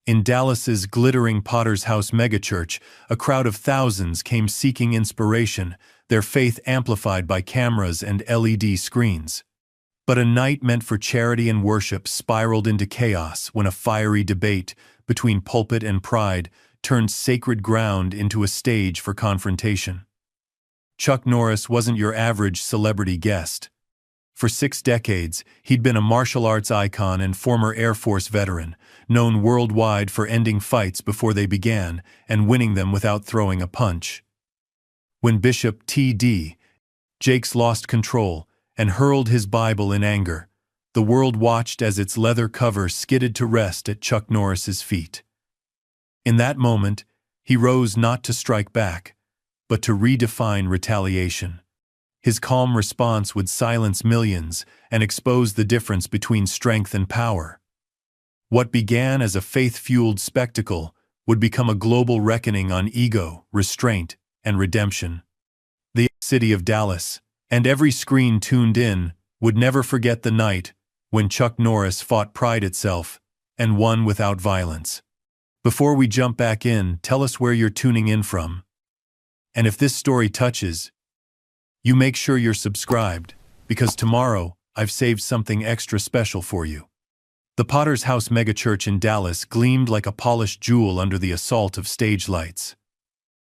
In Dallas's glittering Potter's House megachurch, a crowd of thousands came seeking inspiration, their faith amplified by cameras and LED screens. But a night meant for charity and worship spiraled into chaos when a fiery debate between pulpit and pride turned sacred ground into a stage for confrontation. Chuck Norris wasn't your average celebrity guest. For 6 decades, he'd been a martial arts icon and former Air Force veteran, known worldwide for ending fights before they began and winning them without throwing a punch. When Bishop T.D. Jakes lost control and hurled his Bible in anger, the world watched as its leather cover skidded to rest at Chuck Norris's feet. In that moment, he rose not to strike back, but to redefine retaliation. His calm response would silence millions and expose the difference between strength and power. What began as a faith-fueled spectacle would become a global reckoning on ego, restraint, and redemption. The city of Dallas, and every screen tuned in, would never forget the night when Chuck Norris fought pride itself and won without violence. Before we jump back in, tell us where you're tuning in from. And if this story touches you, make sure you're subscribed, because tomorrow I've saved something extra special for you. The Potter's House megachurch in Dallas gleamed like a polished jewel under the assault of stage lights.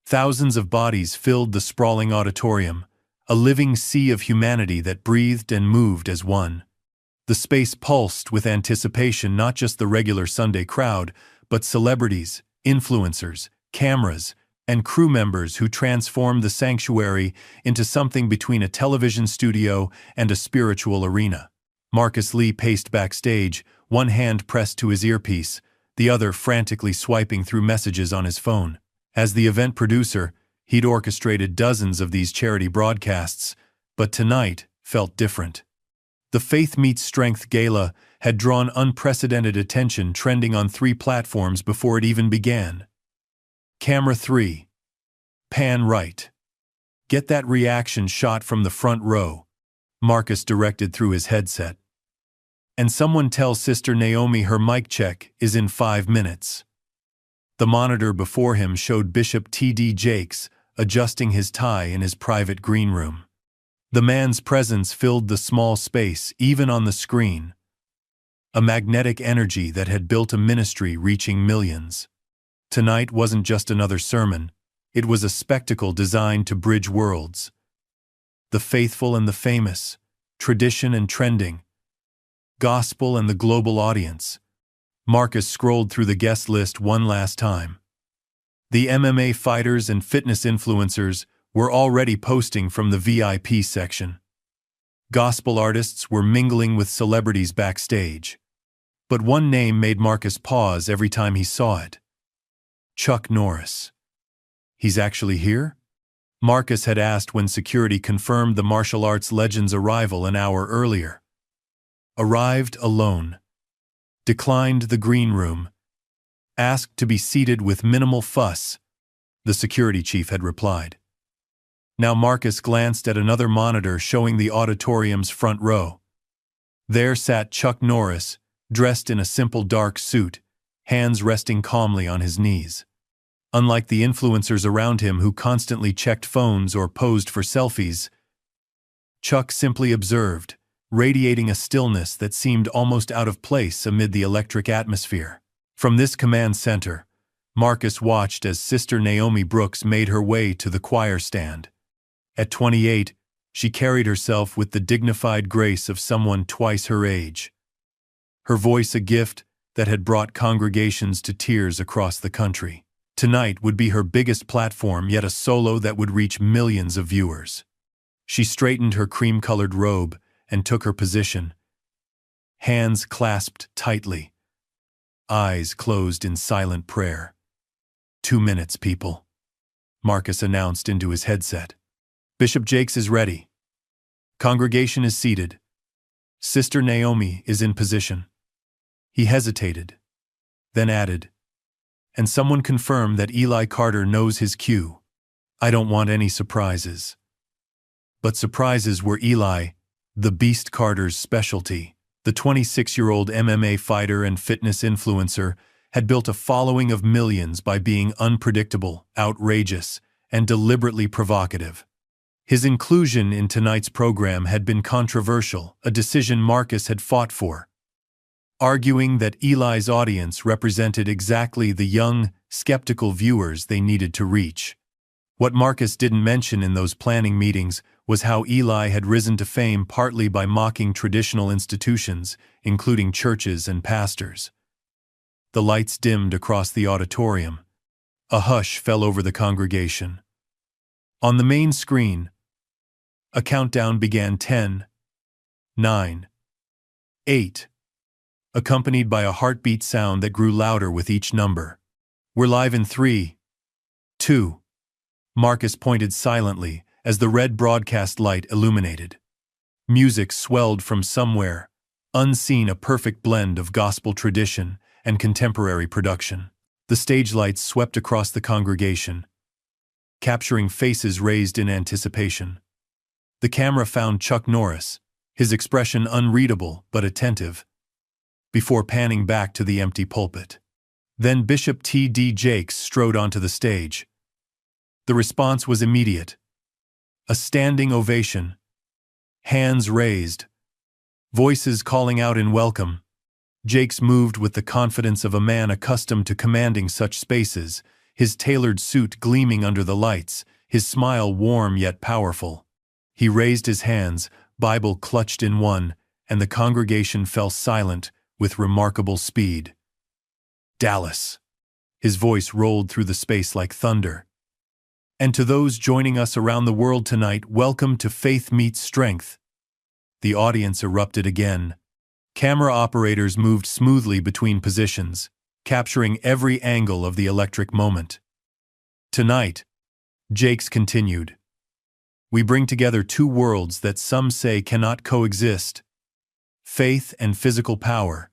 Thousands of bodies filled the sprawling auditorium, a living sea of humanity that breathed and moved as one. The space pulsed with anticipation, not just the regular Sunday crowd, but celebrities, influencers, cameras, and crew members who transformed the sanctuary into something between a television studio and a spiritual arena. Marcus Lee paced backstage, one hand pressed to his earpiece, the other frantically swiping through messages on his phone. As the event producer, he'd orchestrated dozens of these charity broadcasts, but tonight felt different. The Faith Meets Strength Gala had drawn unprecedented attention, trending on 3 platforms before it even began. Camera 3. Pan right. Get that reaction shot from the front row, Marcus directed through his headset. And someone tell Sister Naomi her mic check is in 5 minutes. The monitor before him showed Bishop T.D. Jakes adjusting his tie in his private green room. The man's presence filled the small space, even on the screen. A magnetic energy that had built a ministry reaching millions. Tonight wasn't just another sermon, it was a spectacle designed to bridge worlds. The faithful and the famous, tradition and trending, gospel and the global audience. Marcus scrolled through the guest list one last time. The MMA fighters and fitness influencers were already posting from the VIP section. Gospel artists were mingling with celebrities backstage. But one name made Marcus pause every time he saw it. Chuck Norris. He's actually here? Marcus had asked when security confirmed the martial arts legend's arrival an hour earlier. Arrived alone. Declined the green room. Asked to be seated with minimal fuss, the security chief had replied. Now Marcus glanced at another monitor showing the auditorium's front row. There sat Chuck Norris, dressed in a simple dark suit, hands resting calmly on his knees. Unlike the influencers around him who constantly checked phones or posed for selfies, Chuck simply observed, radiating a stillness that seemed almost out of place amid the electric atmosphere. From this command center, Marcus watched as Sister Naomi Brooks made her way to the choir stand. At 28, she carried herself with the dignified grace of someone twice her age. Her voice a gift that had brought congregations to tears across the country. Tonight would be her biggest platform, yet a solo that would reach millions of viewers. She straightened her cream-colored robe and took her position, hands clasped tightly, eyes closed in silent prayer. 2 minutes, people, Marcus announced into his headset. Bishop Jakes is ready. Congregation is seated. Sister Naomi is in position. He hesitated, then added, and someone confirmed that Eli Carter knows his cue. I don't want any surprises. But surprises were Eli, the Beast Carter's specialty. The 26-year-old MMA fighter and fitness influencer had built a following of millions by being unpredictable, outrageous, and deliberately provocative. His inclusion in tonight's program had been controversial, a decision Marcus had fought for, arguing that Eli's audience represented exactly the young, skeptical viewers they needed to reach. What Marcus didn't mention in those planning meetings was how Eli had risen to fame partly by mocking traditional institutions, including churches and pastors. The lights dimmed across the auditorium. A hush fell over the congregation. On the main screen, a countdown began: 10, 9, 8, accompanied by a heartbeat sound that grew louder with each number. "We're live in 3, 2, Marcus pointed silently as the red broadcast light illuminated. Music swelled from somewhere, unseen, a perfect blend of gospel tradition and contemporary production. The stage lights swept across the congregation, capturing faces raised in anticipation. The camera found Chuck Norris, his expression unreadable but attentive, before panning back to the empty pulpit. Then Bishop T.D. Jakes strode onto the stage. The response was immediate. A standing ovation. Hands raised. Voices calling out in welcome. Jakes moved with the confidence of a man accustomed to commanding such spaces, his tailored suit gleaming under the lights, his smile warm yet powerful. He raised his hands, Bible clutched in one, and the congregation fell silent with remarkable speed. "Dallas." His voice rolled through the space like thunder. "And to those joining us around the world tonight, welcome to Faith Meets Strength." The audience erupted again. Camera operators moved smoothly between positions, capturing every angle of the electric moment. "Tonight," Jakes continued, "we bring together two worlds that some say cannot coexist: faith and physical power,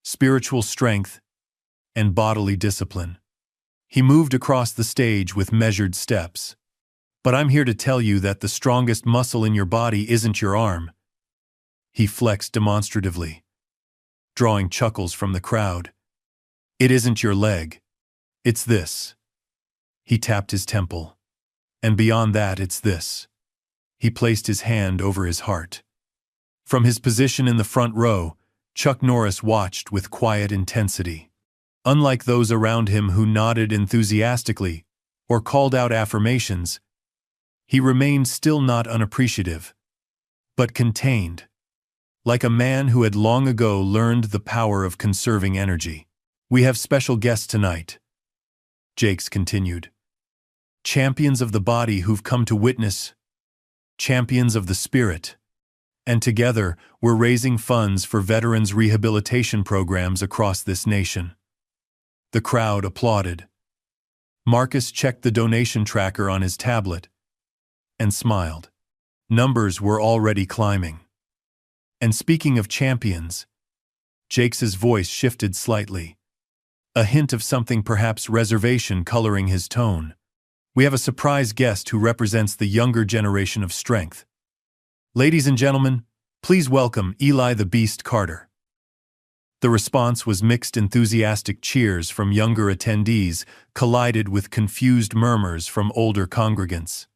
spiritual strength and bodily discipline." He moved across the stage with measured steps. "But I'm here to tell you that the strongest muscle in your body isn't your arm." He flexed demonstratively, drawing chuckles from the crowd. "It isn't your leg. It's this." He tapped his temple. "And beyond that, it's this." He placed his hand over his heart. From his position in the front row, Chuck Norris watched with quiet intensity. Unlike those around him who nodded enthusiastically or called out affirmations, he remained still, not unappreciative, but contained, like a man who had long ago learned the power of conserving energy. "We have special guests tonight," Jakes continued. "Champions of the body who've come to witness, champions of the spirit. And together, we're raising funds for veterans' rehabilitation programs across this nation." The crowd applauded. Marcus checked the donation tracker on his tablet and smiled. Numbers were already climbing. "And speaking of champions," Jakes's voice shifted slightly, a hint of something, perhaps reservation, coloring his tone. "We have a surprise guest who represents the younger generation of strength. Ladies and gentlemen, please welcome Eli the Beast Carter." The response was mixed. Enthusiastic cheers from younger attendees collided with confused murmurs from older congregants.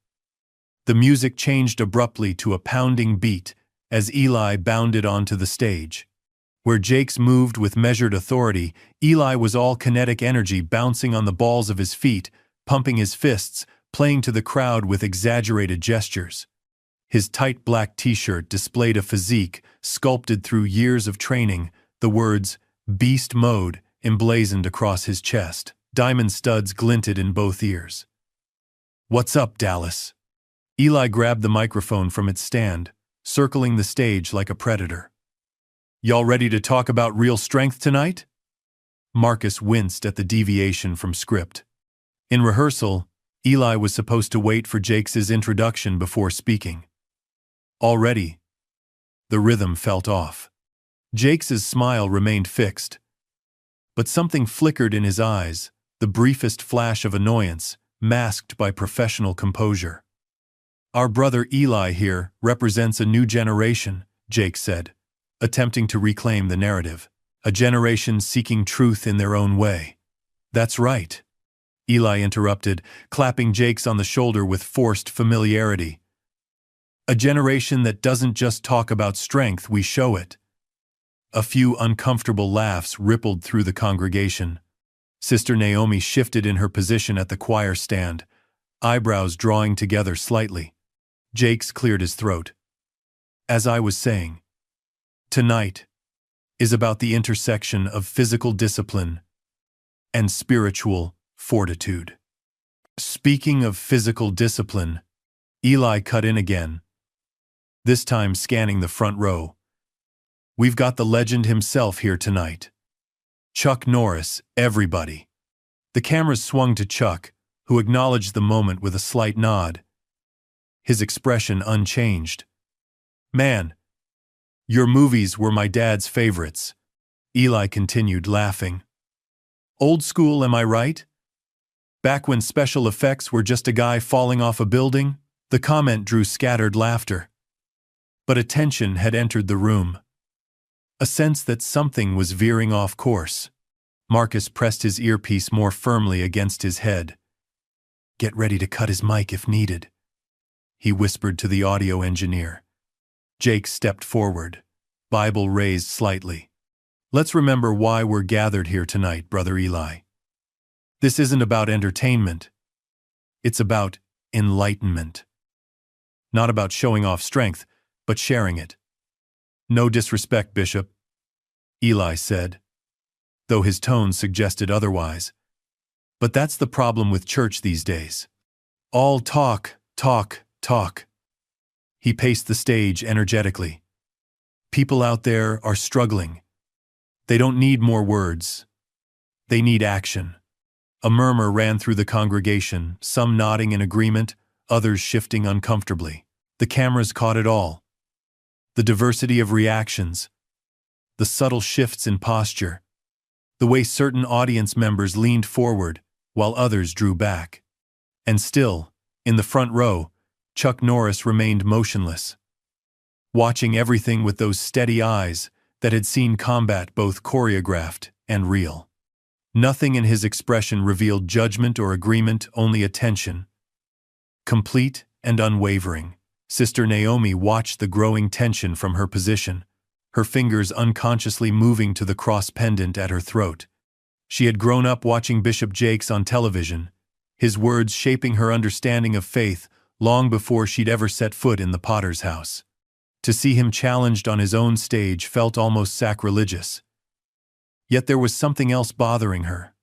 The music changed abruptly to a pounding beat as Eli bounded onto the stage. Where Jakes moved with measured authority, Eli was all kinetic energy, bouncing on the balls of his feet, pumping his fists, playing to the crowd with exaggerated gestures. His tight black t-shirt displayed a physique sculpted through years of training, the words "Beast Mode" emblazoned across his chest. Diamond studs glinted in both ears. "What's up, Dallas?" Eli grabbed the microphone from its stand, circling the stage like a predator. "Y'all ready to talk about real strength tonight?" Marcus winced at the deviation from script. In rehearsal, Eli was supposed to wait for Jakes's introduction before speaking. Already, the rhythm felt off. Jakes's smile remained fixed, but something flickered in his eyes, the briefest flash of annoyance, masked by professional composure. "Our brother Eli here represents a new generation," Jake said, attempting to reclaim the narrative. A generation seeking truth in their own way. That's right, Eli interrupted, clapping Jakes on the shoulder with forced familiarity. A generation that doesn't just talk about strength, we show it. A few uncomfortable laughs rippled through the congregation. Sister Naomi shifted in her position at the choir stand, eyebrows drawing together slightly. Jakes cleared his throat. As I was saying, tonight is about the intersection of physical discipline and spiritual fortitude. Speaking of physical discipline, Eli cut in again, this time scanning the front row. We've got the legend himself here tonight. Chuck Norris, everybody. The cameras swung to Chuck, who acknowledged the moment with a slight nod, his expression unchanged. Man, your movies were my dad's favorites, Eli continued, laughing. Old school, am I right? Back when special effects were just a guy falling off a building? The comment drew scattered laughter. But a tension had entered the room. A sense that something was veering off course. Marcus pressed his earpiece more firmly against his head. Get ready to cut his mic if needed, he whispered to the audio engineer. Jake stepped forward, Bible raised slightly. Let's remember why we're gathered here tonight, Brother Eli. This isn't about entertainment. It's about enlightenment. Not about showing off strength, but sharing it. No disrespect, Bishop, Eli said, though his tone suggested otherwise. But that's the problem with church these days. All talk, talk, talk. He paced the stage energetically. People out there are struggling. They don't need more words. They need action. A murmur ran through the congregation, some nodding in agreement, others shifting uncomfortably. The cameras caught it all. The diversity of reactions, the subtle shifts in posture, the way certain audience members leaned forward while others drew back. And still, in the front row, Chuck Norris remained motionless, watching everything with those steady eyes that had seen combat both choreographed and real. Nothing in his expression revealed judgment or agreement, only attention. Complete and unwavering, Sister Naomi watched the growing tension from her position, her fingers unconsciously moving to the cross pendant at her throat. She had grown up watching Bishop Jakes on television, his words shaping her understanding of faith long before she'd ever set foot in the Potter's house. To see him challenged on his own stage felt almost sacrilegious. Yet there was something else bothering her.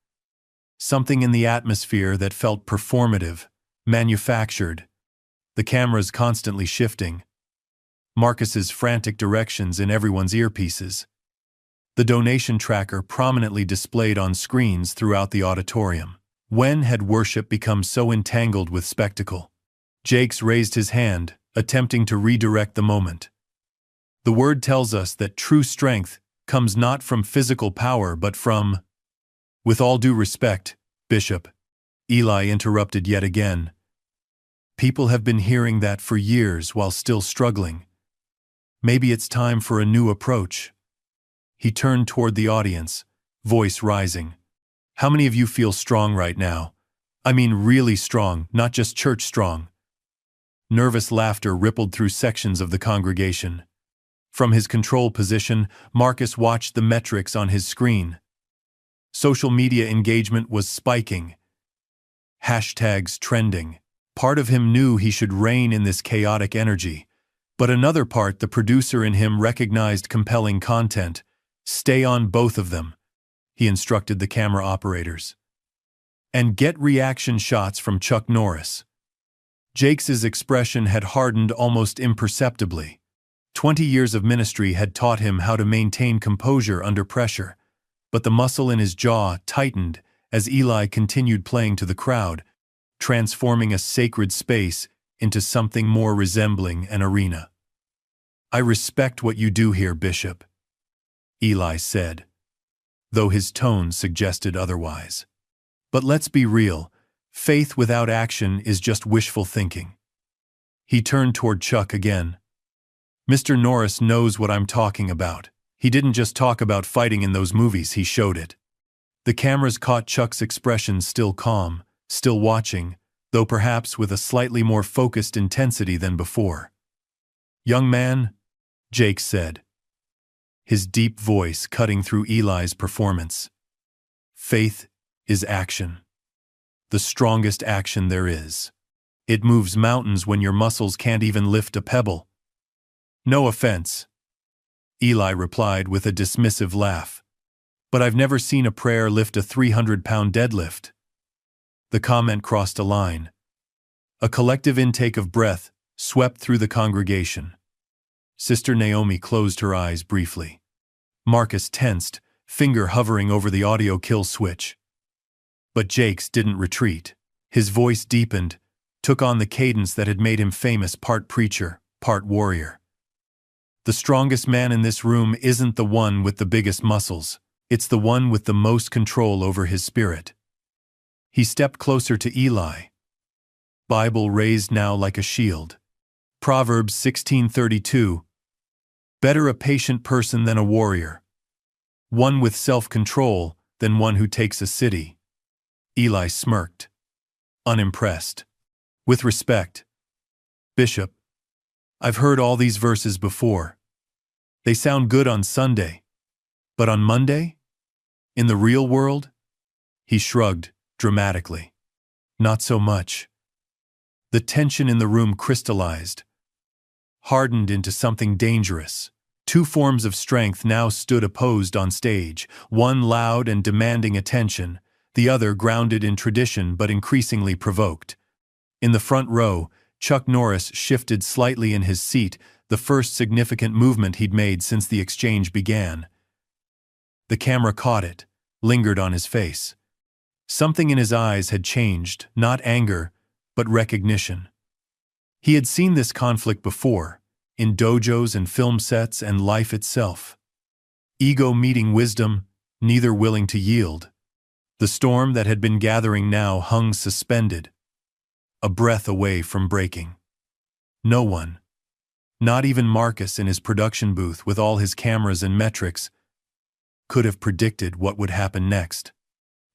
Something in the atmosphere that felt performative, manufactured. The cameras constantly shifting. Marcus's frantic directions in everyone's earpieces. The donation tracker prominently displayed on screens throughout the auditorium. When had worship become so entangled with spectacle? Jakes raised his hand, attempting to redirect the moment. The word tells us that true strength comes not from physical power but from… With all due respect, Bishop, Eli interrupted yet again. People have been hearing that for years while still struggling. Maybe it's time for a new approach. He turned toward the audience, voice rising. How many of you feel strong right now? I mean really strong, not just church strong. Nervous laughter rippled through sections of the congregation. From his control position, Marcus watched the metrics on his screen. Social media engagement was spiking. Hashtags trending. Part of him knew he should rein in this chaotic energy, but another part, the producer in him, recognized compelling content. Stay on both of them, he instructed the camera operators. And get reaction shots from Chuck Norris. Jakes's expression had hardened almost imperceptibly. 20 years of ministry had taught him how to maintain composure under pressure, but the muscle in his jaw tightened as Eli continued playing to the crowd, transforming a sacred space into something more resembling an arena. I respect what you do here, Bishop, Eli said, though his tone suggested otherwise. But let's be real, faith without action is just wishful thinking. He turned toward Chuck again. Mr. Norris knows what I'm talking about, He didn't just talk about fighting in those movies, he showed it. The cameras caught Chuck's expression, still calm, still watching, though perhaps with a slightly more focused intensity than before. "Young man," Jake said, his deep voice cutting through Eli's performance. "Faith is action. The strongest action there is. It moves mountains when your muscles can't even lift a pebble." "No offense," Eli replied with a dismissive laugh, "but I've never seen a prayer lift a 300-pound deadlift." The comment crossed a line. A collective intake of breath swept through the congregation. Sister Naomi closed her eyes briefly. Marcus tensed, finger hovering over the audio kill switch. But Jakes didn't retreat. His voice deepened, took on the cadence that had made him famous, part preacher, part warrior. "The strongest man in this room isn't the one with the biggest muscles. It's the one with the most control over his spirit." He stepped closer to Eli. Bible raised now like a shield. Proverbs 16:32. "Better a patient person than a warrior. One with self-control than one who takes a city." Eli smirked, unimpressed. "With respect, Bishop, I've heard all these verses before. They sound good on Sunday. But on Monday? In the real world?" He shrugged, dramatically. "Not so much." The tension in the room crystallized, hardened into something dangerous. Two forms of strength now stood opposed on stage, one loud and demanding attention, the other grounded in tradition but increasingly provoked. In the front row, Chuck Norris shifted slightly in his seat, the first significant movement he'd made since the exchange began. The camera caught it, lingered on his face. Something in his eyes had changed, not anger, but recognition. He had seen this conflict before, in dojos and film sets and life itself. Ego meeting wisdom, neither willing to yield. The storm that had been gathering now hung suspended, a breath away from breaking. No one, not even Marcus in his production booth with all his cameras and metrics, could have predicted what would happen next.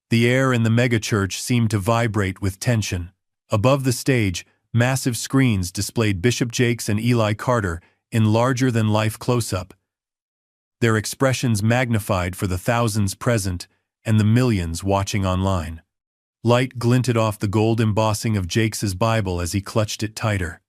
The air in the megachurch seemed to vibrate with tension. Above the stage, massive screens displayed Bishop Jakes and Eli Carter in larger-than-life close-up, their expressions magnified for the thousands present and the millions watching online. Light glinted off the gold embossing of Jakes's Bible as he clutched it tighter.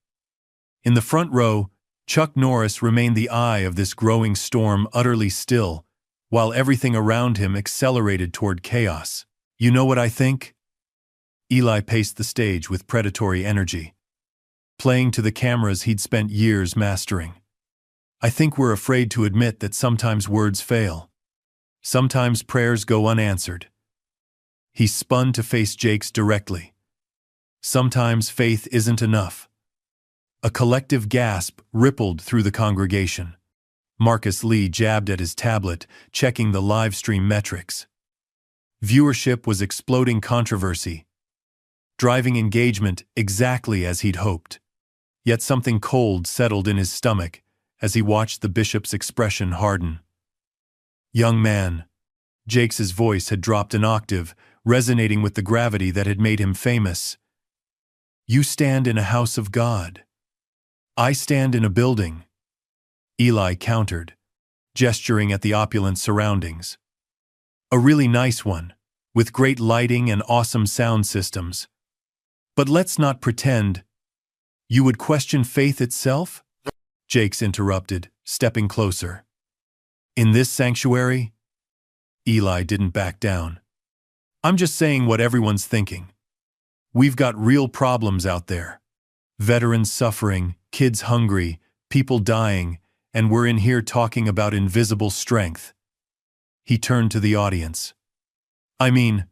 In the front row, Chuck Norris remained the eye of this growing storm, utterly still, while everything around him accelerated toward chaos. "You know what I think?" Eli paced the stage with predatory energy, playing to the cameras he'd spent years mastering. "I think we're afraid to admit that sometimes words fail. Sometimes prayers go unanswered." He spun to face Jakes directly. "Sometimes faith isn't enough." A collective gasp rippled through the congregation. Marcus Lee jabbed at his tablet, checking the live stream metrics. Viewership was exploding controversy, driving engagement exactly as he'd hoped. Yet something cold settled in his stomach as he watched the bishop's expression harden. "Young man," Jakes's voice had dropped an octave, resonating with the gravity that had made him famous. "You stand in a house of God. I stand in a building." Eli countered, gesturing at the opulent surroundings. "A really nice one, with great lighting and awesome sound systems. But let's not pretend. You would question faith itself?" Jakes interrupted, stepping closer. "In this sanctuary?" Eli didn't back down. "I'm just saying what everyone's thinking. We've got real problems out there. Veterans suffering, kids hungry, people dying, and we're in here talking about invisible strength." He turned to the audience. "I mean,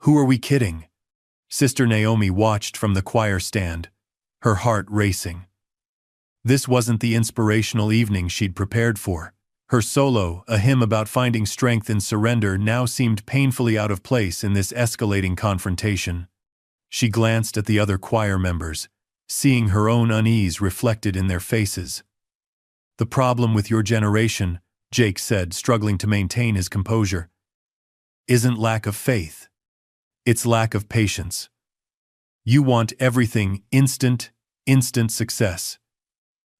who are we kidding?" Sister Naomi watched from the choir stand, her heart racing. This wasn't the inspirational evening she'd prepared for. Her solo, a hymn about finding strength in surrender, now seemed painfully out of place in this escalating confrontation. She glanced at the other choir members, seeing her own unease reflected in their faces. "The problem with your generation," Jake said, struggling to maintain his composure. Isn't lack of faith. It's lack of patience. You want everything instant success,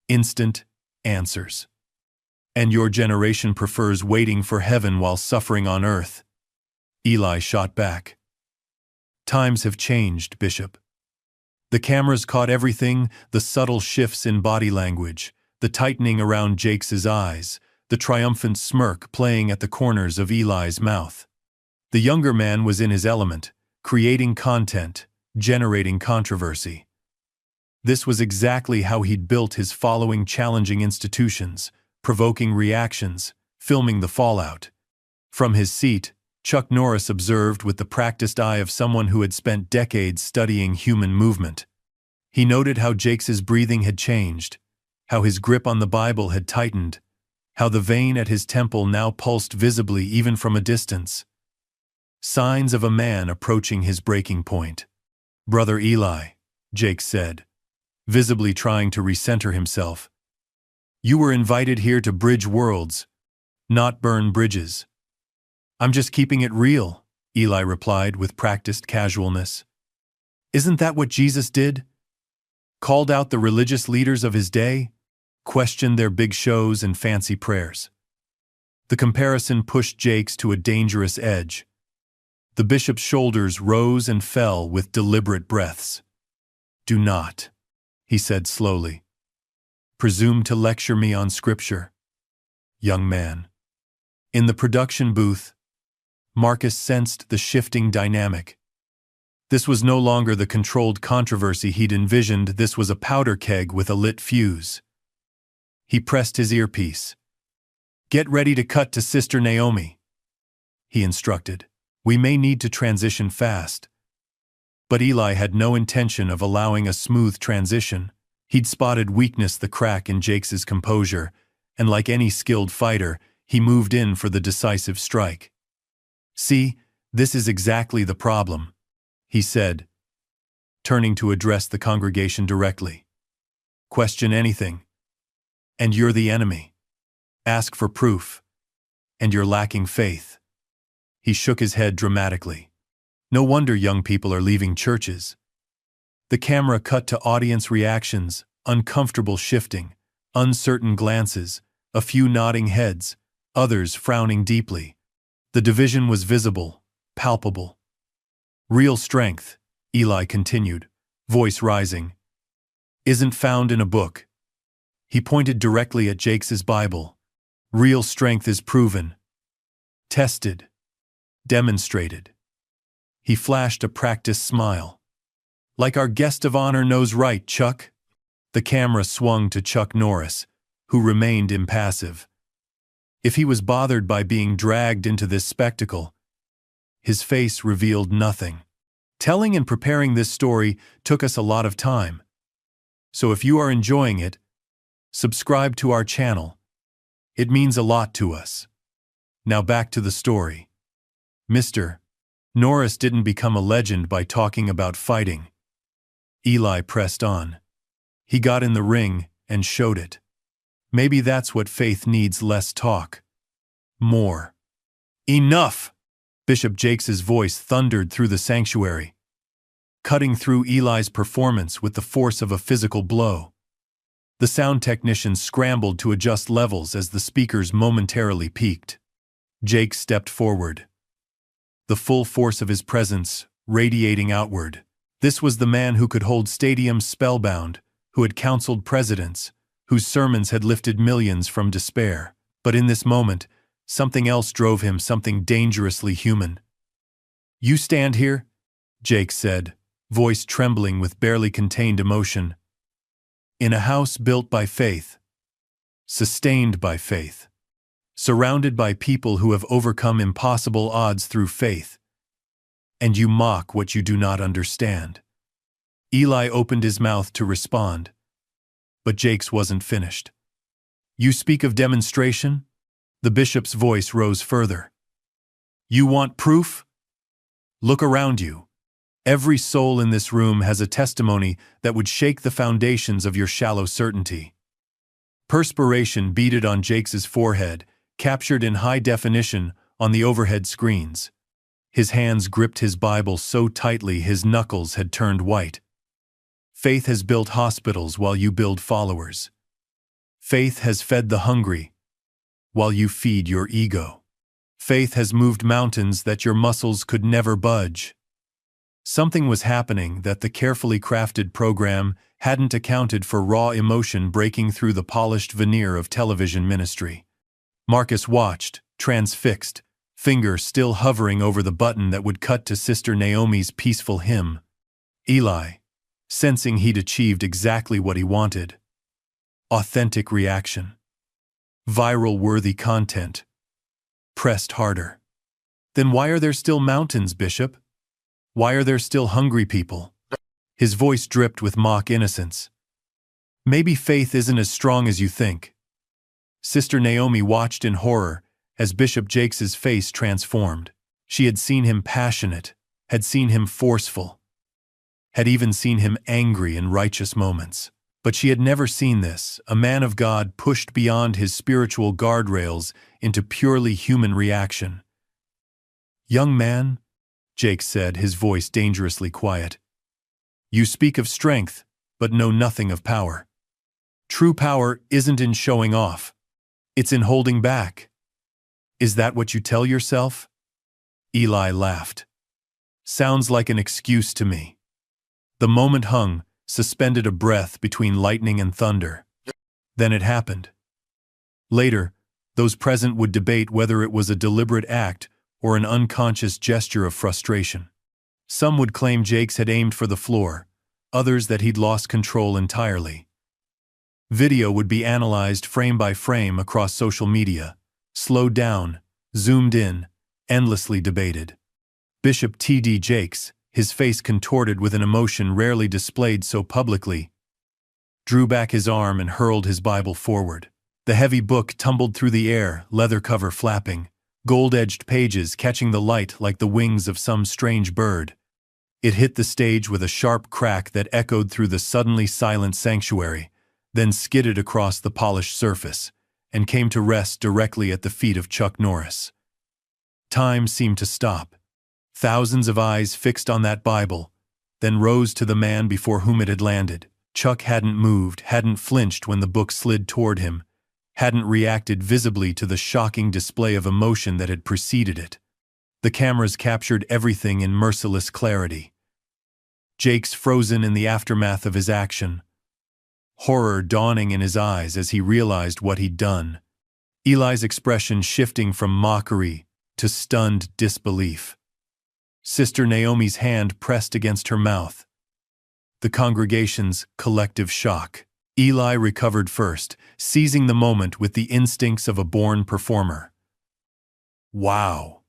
instant answers. And your generation prefers waiting for heaven while suffering on earth. Eli shot back. Times have changed, Bishop. The cameras caught everything, the subtle shifts in body language, the tightening around Jake's eyes, the triumphant smirk playing at the corners of Eli's mouth. The younger man was in his element, creating content, generating controversy. This was exactly how he'd built his following, challenging institutions, provoking reactions, filming the fallout. From his seat, Chuck Norris observed with the practiced eye of someone who had spent decades studying human movement. He noted how Jake's breathing had changed, how his grip on the Bible had tightened, how the vein at his temple now pulsed visibly even from a distance. Signs of a man approaching his breaking point. "Brother Eli," Jake said, visibly trying to recenter himself. "You were invited here to bridge worlds, not burn bridges." "I'm just keeping it real," Eli replied with practiced casualness. "Isn't that what Jesus did? Called out the religious leaders of his day, questioned their big shows and fancy prayers." The comparison pushed Jake's to a dangerous edge. The bishop's shoulders rose and fell with deliberate breaths. "Do not," he said slowly, "presume to lecture me on Scripture, young man." In the production booth, Marcus sensed the shifting dynamic. This was no longer the controlled controversy he'd envisioned, this was a powder keg with a lit fuse. He pressed his earpiece. "Get ready to cut to Sister Naomi," he instructed. "We may need to transition fast." But Eli had no intention of allowing a smooth transition. He'd spotted weakness, the crack in Jake's composure, and like any skilled fighter, he moved in for the decisive strike. "See, this is exactly the problem," he said, turning to address the congregation directly. "Question anything, and you're the enemy. Ask for proof, and you're lacking faith." He shook his head dramatically. No wonder young people are leaving churches. The camera cut to audience reactions, uncomfortable shifting, uncertain glances, a few nodding heads, others frowning deeply. The division was visible, palpable. "Real strength," Eli continued, voice rising, "isn't found in a book." He pointed directly at Jake's Bible. "Real strength is proven, tested, demonstrated." He flashed a practiced smile. "Like our guest of honor knows right, Chuck." The camera swung to Chuck Norris, who remained impassive. If he was bothered by being dragged into this spectacle, his face revealed nothing. Telling and preparing this story took us a lot of time. So if you are enjoying it, subscribe to our channel. It means a lot to us. Now back to the story. Mr. Norris didn't become a legend by talking about fighting. Eli pressed on. He got in the ring and showed it. Maybe that's what faith needs: less talk, more. "Enough!" Bishop Jake's voice thundered through the sanctuary, cutting through Eli's performance with the force of a physical blow. The sound technicians scrambled to adjust levels as the speakers momentarily peaked. Jake stepped forward, the full force of his presence radiating outward. This was the man who could hold stadiums spellbound, who had counseled presidents, whose sermons had lifted millions from despair. But in this moment, something else drove him, something dangerously human. "You stand here," Jake said, voice trembling with barely contained emotion. "In a house built by faith, sustained by faith, surrounded by people who have overcome impossible odds through faith, and you mock what you do not understand." Eli opened his mouth to respond, but Jake's wasn't finished. "You speak of demonstration?" The bishop's voice rose further. "You want proof? Look around you. Every soul in this room has a testimony that would shake the foundations of your shallow certainty." Perspiration beaded on Jake's forehead, captured in high definition on the overhead screens. His hands gripped his Bible so tightly his knuckles had turned white. Faith has built hospitals while you build followers. Faith has fed the hungry while you feed your ego. Faith has moved mountains that your muscles could never budge. Something was happening that the carefully crafted program hadn't accounted for: raw emotion breaking through the polished veneer of television ministry. Marcus watched, transfixed, finger still hovering over the button that would cut to Sister Naomi's peaceful hymn. Eli, sensing he'd achieved exactly what he wanted. Authentic reaction. Viral-worthy content. Pressed harder. Then why are there still mountains, Bishop? Why are there still hungry people? His voice dripped with mock innocence. Maybe faith isn't as strong as you think. Sister Naomi watched in horror as Bishop Jakes's face transformed. She had seen him passionate, had seen him forceful, had even seen him angry in righteous moments. But she had never seen this, a man of God pushed beyond his spiritual guardrails into purely human reaction. "Young man," Jake said, his voice dangerously quiet, "you speak of strength, but know nothing of power. True power isn't in showing off. It's in holding back. Is that what you tell yourself?" Eli laughed. "Sounds like an excuse to me." The moment hung, suspended a breath between lightning and thunder. Then it happened. Later, those present would debate whether it was a deliberate act or an unconscious gesture of frustration. Some would claim Jakes had aimed for the floor, others that he'd lost control entirely. Video would be analyzed frame by frame across social media, slowed down, zoomed in, endlessly debated. Bishop T.D. Jakes, his face contorted with an emotion rarely displayed so publicly, drew back his arm and hurled his Bible forward. The heavy book tumbled through the air, leather cover flapping, gold-edged pages catching the light like the wings of some strange bird. It hit the stage with a sharp crack that echoed through the suddenly silent sanctuary, then skidded across the polished surface, and came to rest directly at the feet of Chuck Norris. Time seemed to stop. Thousands of eyes fixed on that Bible, then rose to the man before whom it had landed. Chuck hadn't moved, hadn't flinched when the book slid toward him, hadn't reacted visibly to the shocking display of emotion that had preceded it. The cameras captured everything in merciless clarity. Jakes frozen in the aftermath of his action, horror dawning in his eyes as he realized what he'd done. Eli's expression shifting from mockery to stunned disbelief. Sister Naomi's hand pressed against her mouth. The congregation's collective shock. Eli recovered first, seizing the moment with the instincts of a born performer. "Wow,"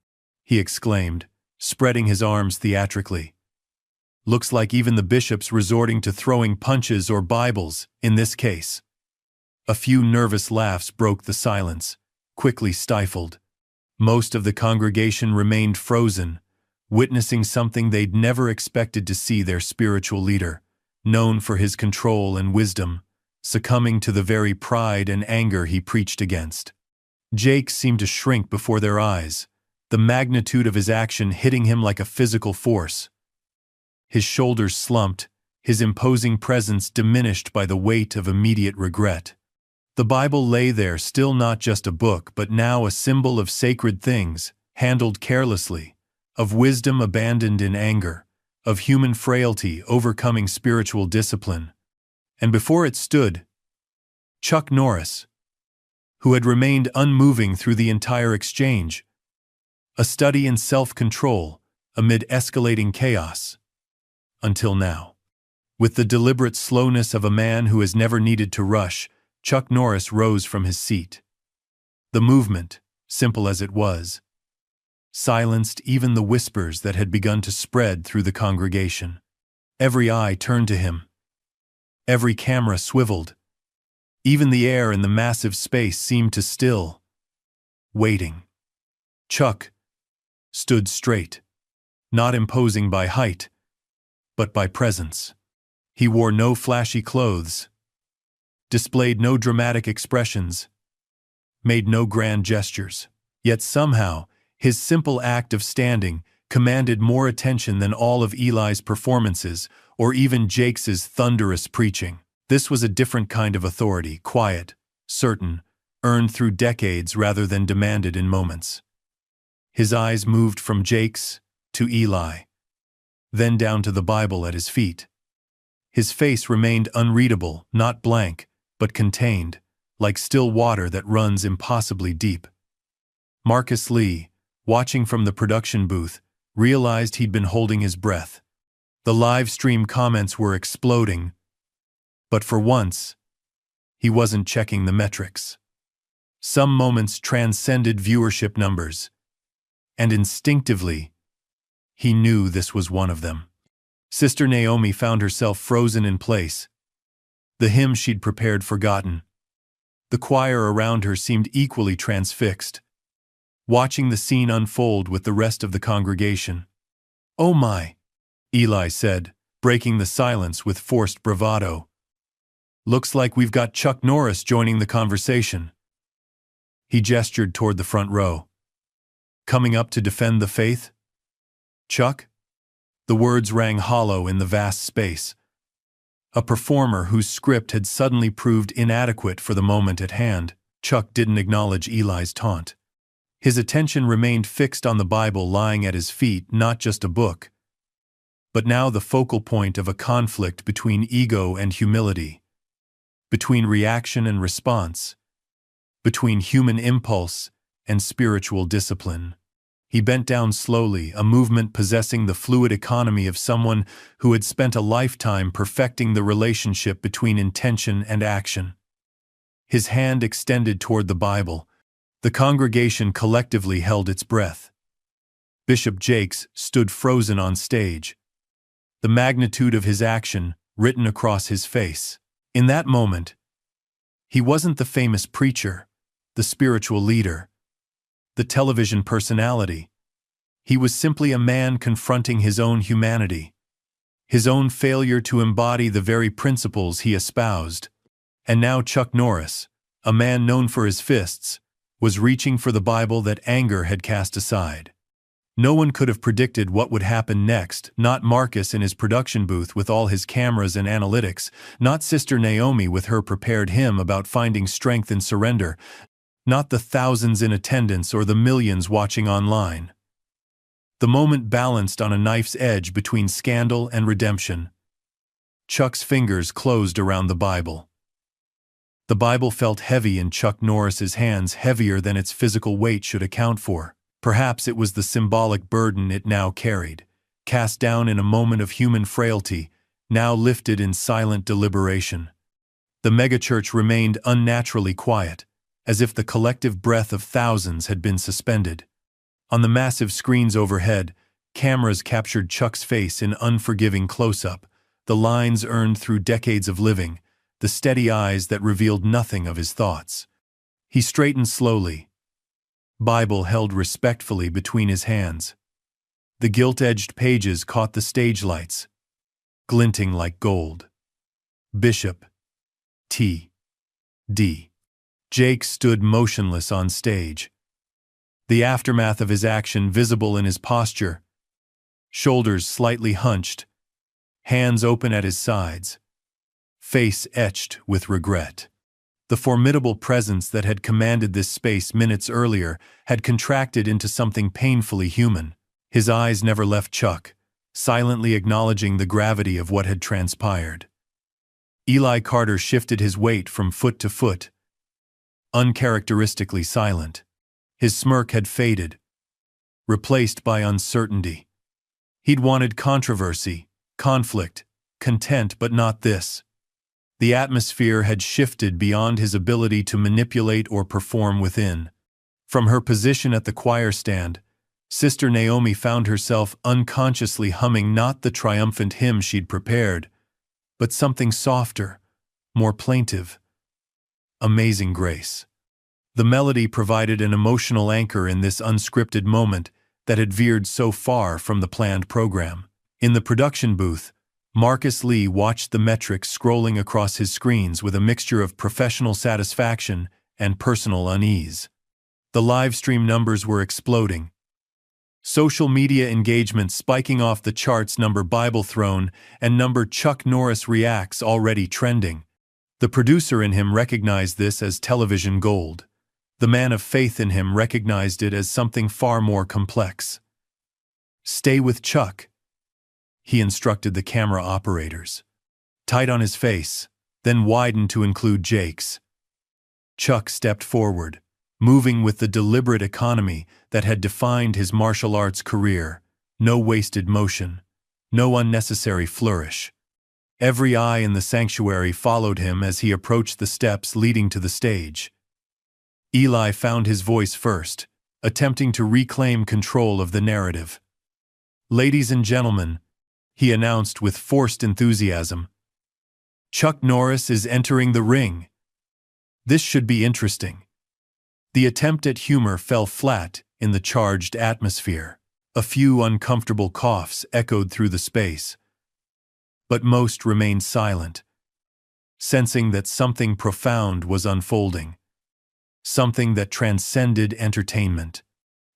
he exclaimed, spreading his arms theatrically. "Looks like even the bishops resorting to throwing punches or Bibles, in this case." A few nervous laughs broke the silence, quickly stifled. Most of the congregation remained frozen, witnessing something they'd never expected to see: their spiritual leader, known for his control and wisdom, succumbing to the very pride and anger he preached against. Jake seemed to shrink before their eyes, the magnitude of his action hitting him like a physical force. His shoulders slumped, his imposing presence diminished by the weight of immediate regret. The Bible lay there, still not just a book but now a symbol of sacred things, handled carelessly, of wisdom abandoned in anger, of human frailty overcoming spiritual discipline. And before it stood Chuck Norris, who had remained unmoving through the entire exchange, a study in self-control amid escalating chaos. Until now. With the deliberate slowness of a man who has never needed to rush, Chuck Norris rose from his seat. The movement, simple as it was, silenced even the whispers that had begun to spread through the congregation. Every eye turned to him. Every camera swiveled. Even the air in the massive space seemed to still, waiting. Chuck stood straight, not imposing by height, but by presence. He wore no flashy clothes, displayed no dramatic expressions, made no grand gestures. Yet somehow, his simple act of standing commanded more attention than all of Eli's performances or even Jake's thunderous preaching. This was a different kind of authority, quiet, certain, earned through decades rather than demanded in moments. His eyes moved from Jake's to Eli, then down to the Bible at his feet. His face remained unreadable, not blank, but contained, like still water that runs impossibly deep. Marcus Lee, watching from the production booth, realized he'd been holding his breath. The live stream comments were exploding, but for once, he wasn't checking the metrics. Some moments transcended viewership numbers, and instinctively, he knew this was one of them. Sister Naomi found herself frozen in place, the hymn she'd prepared forgotten. The choir around her seemed equally transfixed, watching the scene unfold with the rest of the congregation. "Oh my," Eli said, breaking the silence with forced bravado. "Looks like we've got Chuck Norris joining the conversation." He gestured toward the front row. "Coming up to defend the faith? Chuck?" The words rang hollow in the vast space. A performer whose script had suddenly proved inadequate for the moment at hand. Chuck didn't acknowledge Eli's taunt. His attention remained fixed on the Bible lying at his feet, not just a book, but now the focal point of a conflict between ego and humility, between reaction and response, between human impulse and spiritual discipline. He bent down slowly, a movement possessing the fluid economy of someone who had spent a lifetime perfecting the relationship between intention and action. His hand extended toward the Bible. The congregation collectively held its breath. Bishop Jakes stood frozen on stage, the magnitude of his action written across his face. In that moment, he wasn't the famous preacher, the spiritual leader, the television personality. He was simply a man confronting his own humanity, his own failure to embody the very principles he espoused. And now Chuck Norris, a man known for his fists, was reaching for the Bible that anger had cast aside. No one could have predicted what would happen next, not Marcus in his production booth with all his cameras and analytics, not Sister Naomi with her prepared hymn about finding strength in surrender, not the thousands in attendance or the millions watching online. The moment balanced on a knife's edge between scandal and redemption. Chuck's fingers closed around the Bible. The Bible felt heavy in Chuck Norris's hands, heavier than its physical weight should account for. Perhaps it was the symbolic burden it now carried, cast down in a moment of human frailty, now lifted in silent deliberation. The megachurch remained unnaturally quiet, as if the collective breath of thousands had been suspended. On the massive screens overhead, cameras captured Chuck's face in unforgiving close-up, the lines earned through decades of living, the steady eyes that revealed nothing of his thoughts. He straightened slowly, Bible held respectfully between his hands. The gilt-edged pages caught the stage lights, glinting like gold. Bishop T. D. Jake stood motionless on stage, the aftermath of his action visible in his posture, shoulders slightly hunched, hands open at his sides, face etched with regret. The formidable presence that had commanded this space minutes earlier had contracted into something painfully human. His eyes never left Chuck, silently acknowledging the gravity of what had transpired. Eli Carter shifted his weight from foot to foot, uncharacteristically silent. His smirk had faded, replaced by uncertainty. He'd wanted controversy, conflict, content, but not this. The atmosphere had shifted beyond his ability to manipulate or perform within. From her position at the choir stand, Sister Naomi found herself unconsciously humming not the triumphant hymn she'd prepared, but something softer, more plaintive. Amazing Grace. The melody provided an emotional anchor in this unscripted moment that had veered so far from the planned program. In the production booth, Marcus Lee watched the metrics scrolling across his screens with a mixture of professional satisfaction and personal unease. The live stream numbers were exploding. Social media engagement spiking off the charts, number Bible Throne and number Chuck Norris Reacts already trending. The producer in him recognized this as television gold. The man of faith in him recognized it as something far more complex. "Stay with Chuck," he instructed the camera operators. Tight on his face, then widened to include Jake's. Chuck stepped forward, moving with the deliberate economy that had defined his martial arts career. No wasted motion, no unnecessary flourish. Every eye in the sanctuary followed him as he approached the steps leading to the stage. Eli found his voice first, attempting to reclaim control of the narrative. "Ladies and gentlemen," he announced with forced enthusiasm, "Chuck Norris is entering the ring. This should be interesting." The attempt at humor fell flat in the charged atmosphere. A few uncomfortable coughs echoed through the space, but most remained silent, sensing that something profound was unfolding, something that transcended entertainment.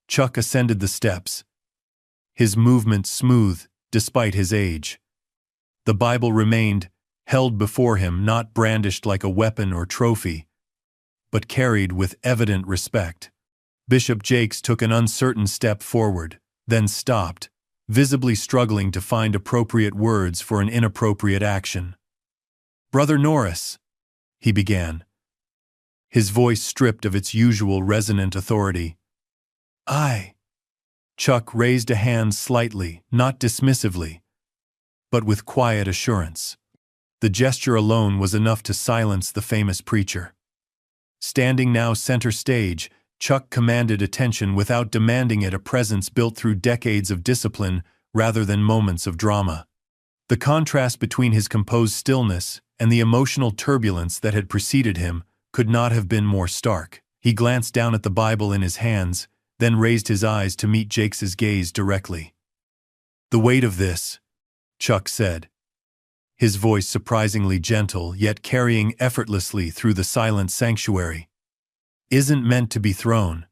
Chuck ascended the steps, his movement smooth despite his age. The Bible remained held before him, not brandished like a weapon or trophy, but carried with evident respect. Bishop Jakes took an uncertain step forward, then stopped, visibly struggling to find appropriate words for an inappropriate action. "Brother Norris," he began, his voice stripped of its usual resonant authority. Chuck raised a hand slightly, not dismissively, but with quiet assurance. The gesture alone was enough to silence the famous preacher. Standing now center stage, Chuck commanded attention without demanding it, a presence built through decades of discipline rather than moments of drama. The contrast between his composed stillness and the emotional turbulence that had preceded him could not have been more stark. He glanced down at the Bible in his hands, then raised his eyes to meet Jakes' gaze directly. "The weight of this," Chuck said, his voice surprisingly gentle yet carrying effortlessly through the silent sanctuary, "isn't meant to be thrown."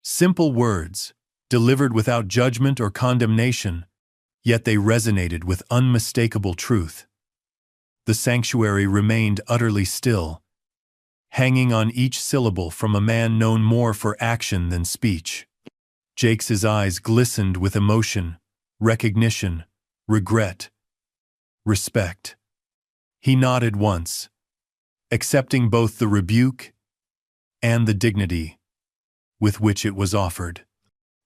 Simple words, delivered without judgment or condemnation, yet they resonated with unmistakable truth. The sanctuary remained utterly still, hanging on each syllable from a man known more for action than speech. Jakes' eyes glistened with emotion, recognition, regret, respect. He nodded once, accepting both the rebuke and the dignity with which it was offered.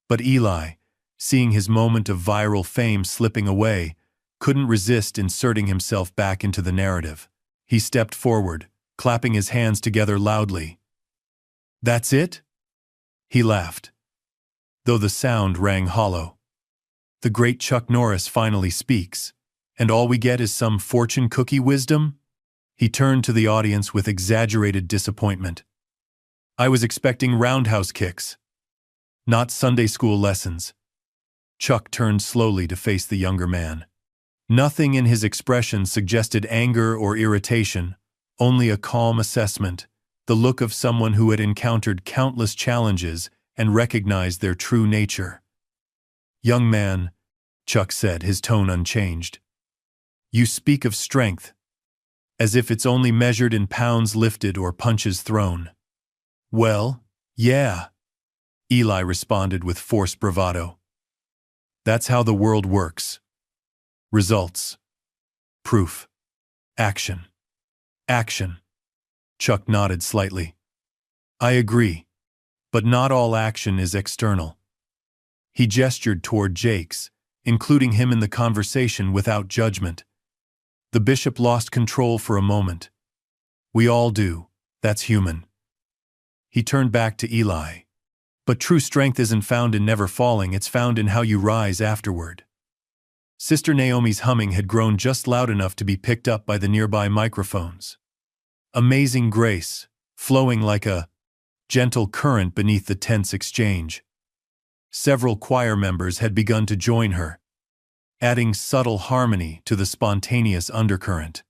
But Eli, seeing his moment of viral fame slipping away, couldn't resist inserting himself back into the narrative. He stepped forward, clapping his hands together loudly. "That's it?" He laughed, though the sound rang hollow. "The great Chuck Norris finally speaks, and all we get is some fortune cookie wisdom?" He turned to the audience with exaggerated disappointment. "I was expecting roundhouse kicks, not Sunday school lessons." Chuck turned slowly to face the younger man. Nothing in his expression suggested anger or irritation, only a calm assessment, the look of someone who had encountered countless challenges and recognized their true nature. "Young man," Chuck said, his tone unchanged, "you speak of strength, as if it's only measured in pounds lifted or punches thrown." "Well, yeah," Eli responded with forced bravado. "That's how the world works. Results. Proof. Action. Action." Chuck nodded slightly. "I agree, but not all action is external." He gestured toward Jakes, including him in the conversation without judgment. The bishop lost control for a moment. "We all do. That's human." He turned back to Eli. "But true strength isn't found in never falling, it's found in how you rise afterward." Sister Naomi's humming had grown just loud enough to be picked up by the nearby microphones. Amazing grace, flowing like a gentle current beneath the tense exchange. Several choir members had begun to join her, adding subtle harmony to the spontaneous undercurrent.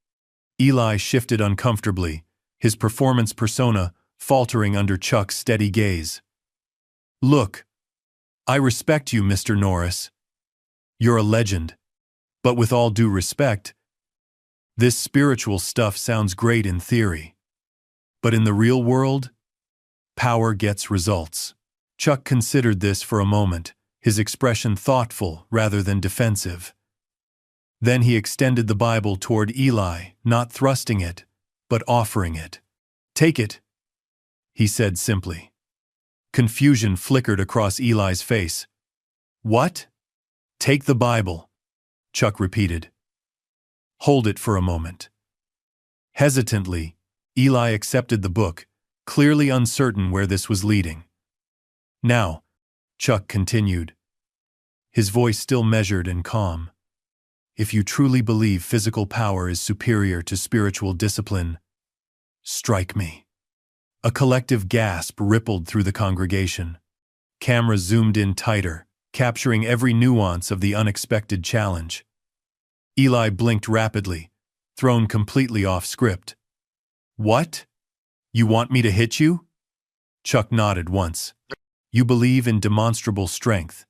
Eli shifted uncomfortably, his performance persona faltering under Chuck's steady gaze. "Look, I respect you, Mr. Norris. You're a legend. But with all due respect, this spiritual stuff sounds great in theory. But in the real world, power gets results." Chuck considered this for a moment, his expression thoughtful rather than defensive. Then he extended the Bible toward Eli, not thrusting it, but offering it. "Take it," he said simply. Confusion flickered across Eli's face. "What?" "Take the Bible," Chuck repeated. "Hold it for a moment." Hesitantly, Eli accepted the book, clearly uncertain where this was leading. "Now," Chuck continued, his voice still measured and calm, "if you truly believe physical power is superior to spiritual discipline, strike me." A collective gasp rippled through the congregation. Cameras zoomed in tighter, capturing every nuance of the unexpected challenge. Eli blinked rapidly, thrown completely off script. "What? You want me to hit you?" Chuck nodded once. "You believe in demonstrable strength.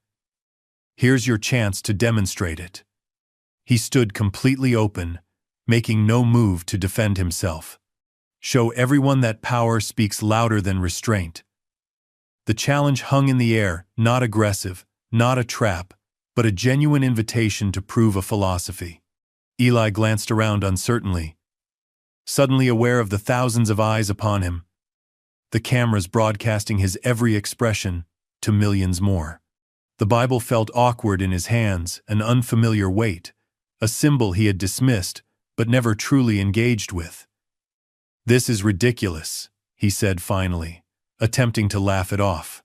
Here's your chance to demonstrate it." He stood completely open, making no move to defend himself. "Show everyone that power speaks louder than restraint." The challenge hung in the air, not aggressive, not a trap, but a genuine invitation to prove a philosophy. Eli glanced around uncertainly, suddenly aware of the thousands of eyes upon him, the cameras broadcasting his every expression to millions more. The Bible felt awkward in his hands, an unfamiliar weight, a symbol he had dismissed but never truly engaged with. "This is ridiculous," he said finally, attempting to laugh it off.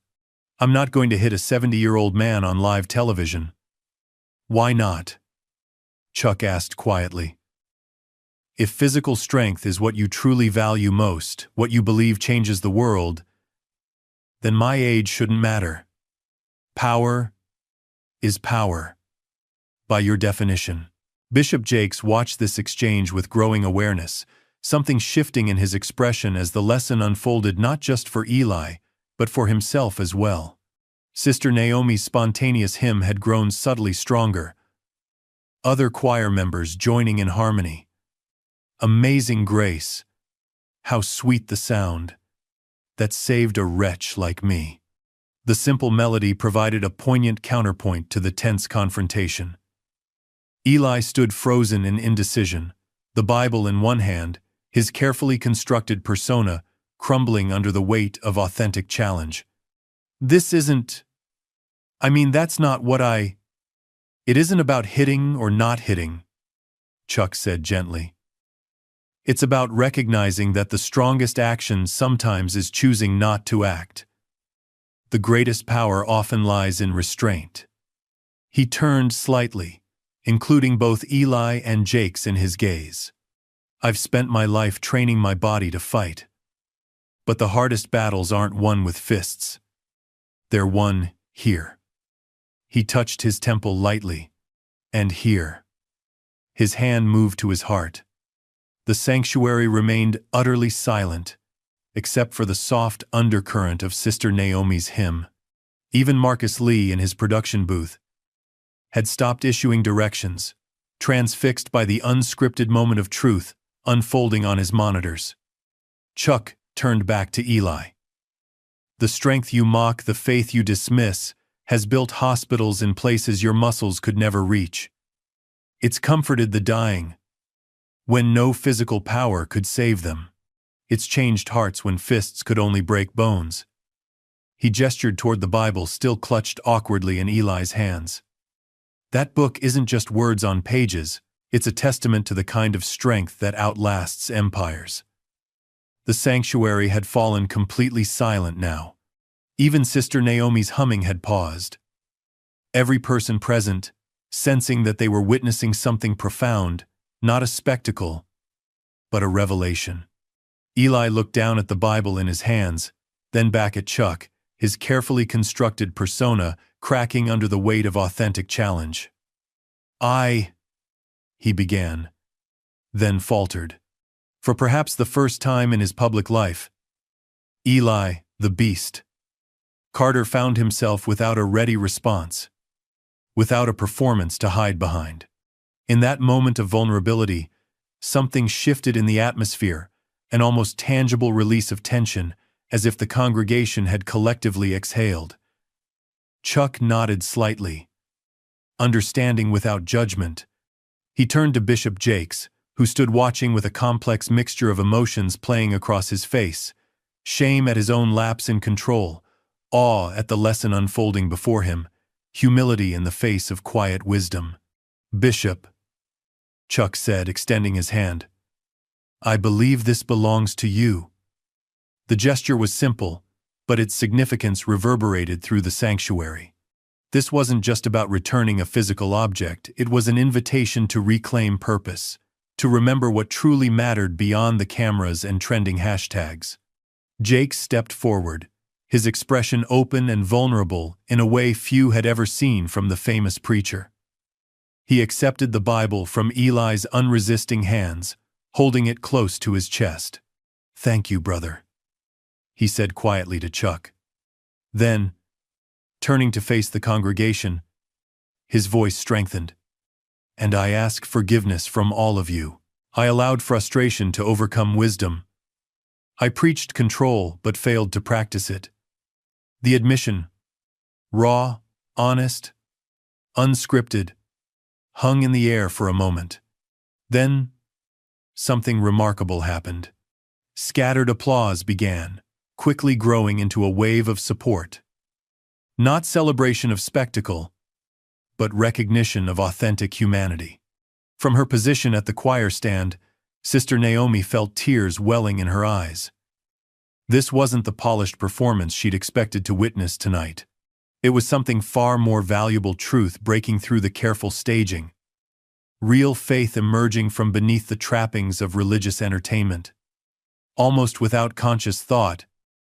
"I'm not going to hit a 70-year-old man on live television." "Why not?" Chuck asked quietly. "If physical strength is what you truly value most, what you believe changes the world, then my age shouldn't matter. Power is power, by your definition." Bishop Jakes watched this exchange with growing awareness, something shifting in his expression as the lesson unfolded not just for Eli, but for himself as well. Sister Naomi's spontaneous hymn had grown subtly stronger, other choir members joining in harmony. "Amazing grace, how sweet the sound, that saved a wretch like me." The simple melody provided a poignant counterpoint to the tense confrontation. Eli stood frozen in indecision, the Bible in one hand, his carefully constructed persona crumbling under the weight of authentic challenge. "This isn't... that's not what I... It isn't about hitting or not hitting," Chuck said gently. "It's about recognizing that the strongest action sometimes is choosing not to act. The greatest power often lies in restraint." He turned slightly, including both Eli and Jakes in his gaze. "I've spent my life training my body to fight. But the hardest battles aren't won with fists. They're won here." He touched his temple lightly. "And here." His hand moved to his heart. The sanctuary remained utterly silent, except for the soft undercurrent of Sister Naomi's hymn. Even Marcus Lee in his production booth had stopped issuing directions, transfixed by the unscripted moment of truth unfolding on his monitors. Chuck turned back to Eli. "The strength you mock, the faith you dismiss, has built hospitals in places your muscles could never reach. It's comforted the dying when no physical power could save them. It's changed hearts when fists could only break bones." He gestured toward the Bible still clutched awkwardly in Eli's hands. "That book isn't just words on pages, it's a testament to the kind of strength that outlasts empires." The sanctuary had fallen completely silent now. Even Sister Naomi's humming had paused. Every person present, sensing that they were witnessing something profound, not a spectacle, but a revelation. Eli looked down at the Bible in his hands, then back at Chuck, his carefully constructed persona cracking under the weight of authentic challenge. He began, then faltered. For perhaps the first time in his public life, Eli, the beast. Carter found himself without a ready response, without a performance to hide behind. In that moment of vulnerability, something shifted in the atmosphere, an almost tangible release of tension, as if the congregation had collectively exhaled. Chuck nodded slightly, understanding without judgment. He turned to Bishop Jakes, who stood watching with a complex mixture of emotions playing across his face: shame at his own lapse in control, awe at the lesson unfolding before him, humility in the face of quiet wisdom. "Bishop," Chuck said, extending his hand, "I believe this belongs to you." The gesture was simple, but its significance reverberated through the sanctuary. This wasn't just about returning a physical object, it was an invitation to reclaim purpose, to remember what truly mattered beyond the cameras and trending hashtags. Jake stepped forward, his expression open and vulnerable in a way few had ever seen from the famous preacher. He accepted the Bible from Eli's unresisting hands, holding it close to his chest. "Thank you, brother," he said quietly to Chuck. Then, turning to face the congregation, his voice strengthened. "And I ask forgiveness from all of you. I allowed frustration to overcome wisdom. I preached control but failed to practice it." The admission, raw, honest, unscripted, hung in the air for a moment. Then, something remarkable happened. Scattered applause began, quickly growing into a wave of support. Not celebration of spectacle, but recognition of authentic humanity. From her position at the choir stand, Sister Naomi felt tears welling in her eyes. This wasn't the polished performance she'd expected to witness tonight. It was something far more valuable: truth breaking through the careful staging. Real faith emerging from beneath the trappings of religious entertainment. Almost without conscious thought,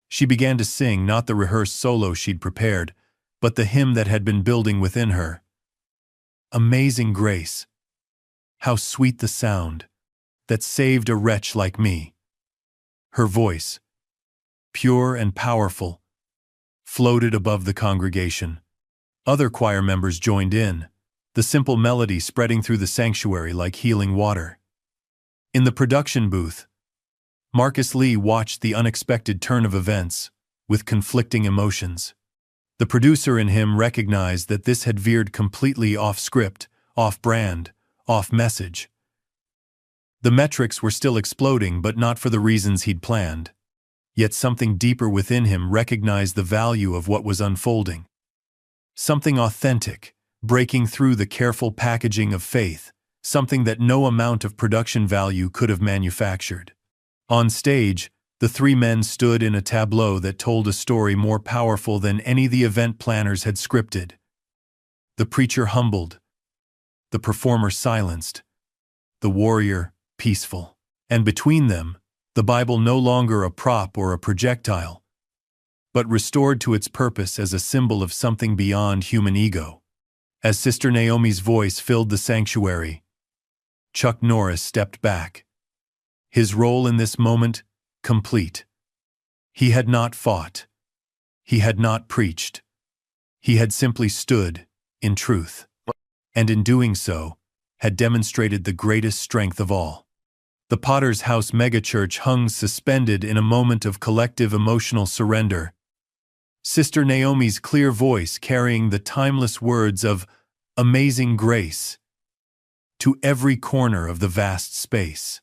she began to sing not the rehearsed solo she'd prepared, but the hymn that had been building within her. "Amazing grace, how sweet the sound, that saved a wretch like me." Her voice, pure and powerful, floated above the congregation. Other choir members joined in, the simple melody spreading through the sanctuary like healing water. In the production booth, Marcus Lee watched the unexpected turn of events, with conflicting emotions. The producer in him recognized that this had veered completely off script, off brand, off message. The metrics were still exploding, but not for the reasons he'd planned. Yet something deeper within him recognized the value of what was unfolding. Something authentic, breaking through the careful packaging of faith, something that no amount of production value could have manufactured. On stage, the three men stood in a tableau that told a story more powerful than any the event planners had scripted. The preacher humbled, the performer silenced, the warrior peaceful. And between them, the Bible no longer a prop or a projectile, but restored to its purpose as a symbol of something beyond human ego. As Sister Naomi's voice filled the sanctuary, Chuck Norris stepped back. His role in this moment, complete. He had not fought. He had not preached. He had simply stood in truth. And in doing so, had demonstrated the greatest strength of all. The Potter's House megachurch hung suspended in a moment of collective emotional surrender. Sister Naomi's clear voice carrying the timeless words of "amazing grace" to every corner of the vast space.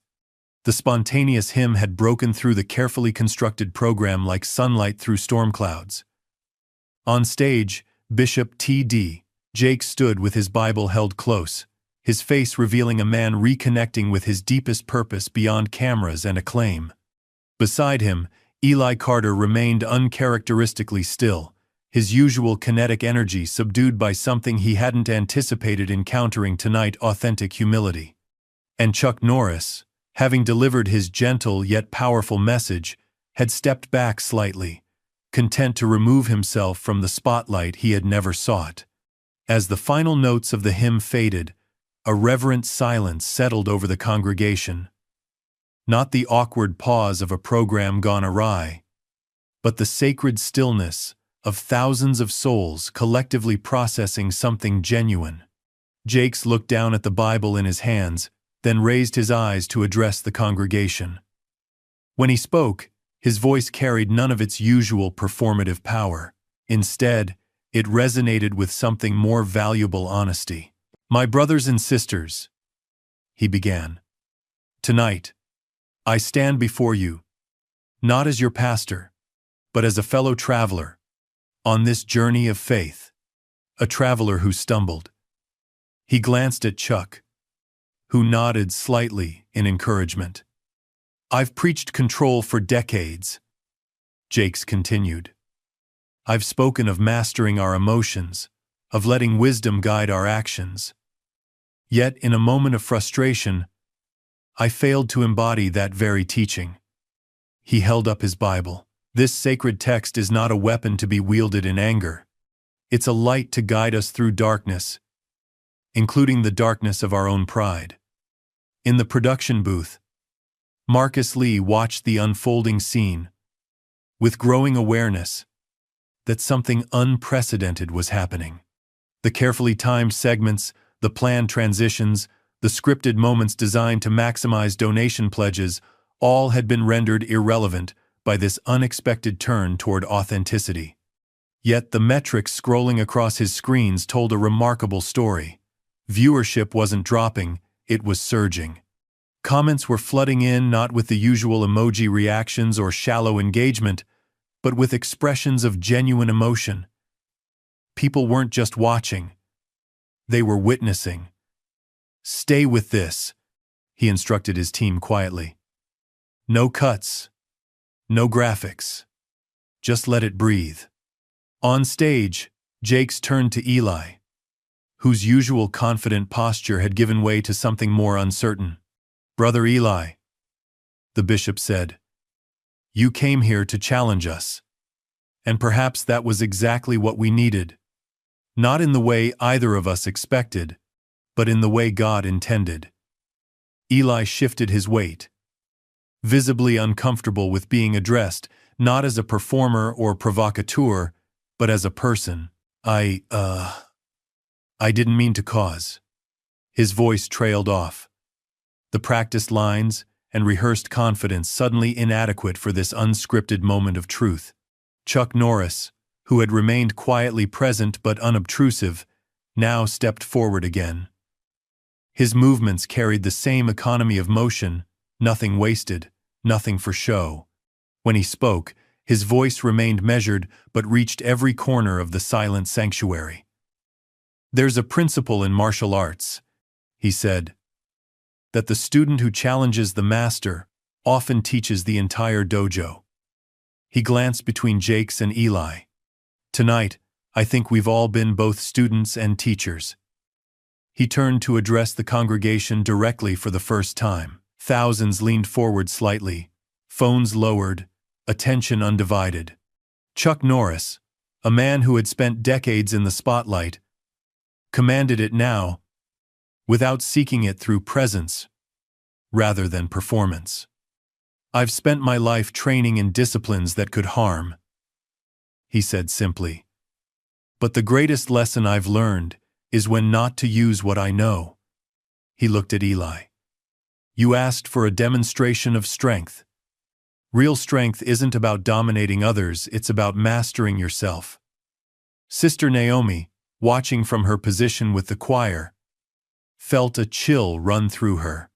The spontaneous hymn had broken through the carefully constructed program like sunlight through storm clouds. On stage, Bishop T.D. Jake stood with his Bible held close, his face revealing a man reconnecting with his deepest purpose beyond cameras and acclaim. Beside him, Eli Carter remained uncharacteristically still, his usual kinetic energy subdued by something he hadn't anticipated encountering tonight: authentic humility. And Chuck Norris, having delivered his gentle yet powerful message, had stepped back slightly, content to remove himself from the spotlight he had never sought. As the final notes of the hymn faded, a reverent silence settled over the congregation. Not the awkward pause of a program gone awry, but the sacred stillness of thousands of souls collectively processing something genuine. Jakes looked down at the Bible in his hands, then raised his eyes to address the congregation. When he spoke, his voice carried none of its usual performative power. Instead, it resonated with something more valuable: honesty. "My brothers and sisters," he began, "tonight, I stand before you, not as your pastor, but as a fellow traveler, on this journey of faith, a traveler who stumbled." He glanced at Chuck, who nodded slightly in encouragement. "I've preached control for decades," Jakes continued. "I've spoken of mastering our emotions, of letting wisdom guide our actions. Yet, in a moment of frustration, I failed to embody that very teaching." He held up his Bible. "This sacred text is not a weapon to be wielded in anger. It's a light to guide us through darkness, including the darkness of our own pride." In the production booth, Marcus Lee watched the unfolding scene with growing awareness that something unprecedented was happening. The carefully timed segments, the planned transitions, the scripted moments designed to maximize donation pledges, all had been rendered irrelevant by this unexpected turn toward authenticity. Yet the metrics scrolling across his screens told a remarkable story. Viewership wasn't dropping, it was surging. Comments were flooding in, not with the usual emoji reactions or shallow engagement, but with expressions of genuine emotion. People weren't just watching, they were witnessing. "Stay with this," he instructed his team quietly. "No cuts, no graphics. Just let it breathe." On stage, Jakes turned to Eli, whose usual confident posture had given way to something more uncertain. "Brother Eli," the bishop said, "you came here to challenge us. And perhaps that was exactly what we needed. Not in the way either of us expected, but in the way God intended." Eli shifted his weight, visibly uncomfortable with being addressed, not as a performer or provocateur, but as a person. I didn't mean to cause." His voice trailed off, the practiced lines and rehearsed confidence suddenly inadequate for this unscripted moment of truth. Chuck Norris, who had remained quietly present but unobtrusive, now stepped forward again. His movements carried the same economy of motion, nothing wasted, nothing for show. When he spoke, his voice remained measured but reached every corner of the silent sanctuary. "There's a principle in martial arts," he said, "that the student who challenges the master often teaches the entire dojo." He glanced between Jakes and Eli. "Tonight, I think we've all been both students and teachers." He turned to address the congregation directly for the first time. Thousands leaned forward slightly, phones lowered, attention undivided. Chuck Norris, a man who had spent decades in the spotlight, commanded it now, without seeking it through presence, rather than performance. "I've spent my life training in disciplines that could harm," he said simply. "But the greatest lesson I've learned is when not to use what I know." He looked at Eli. "You asked for a demonstration of strength. Real strength isn't about dominating others, it's about mastering yourself." Sister Naomi, watching from her position with the choir, felt a chill run through her.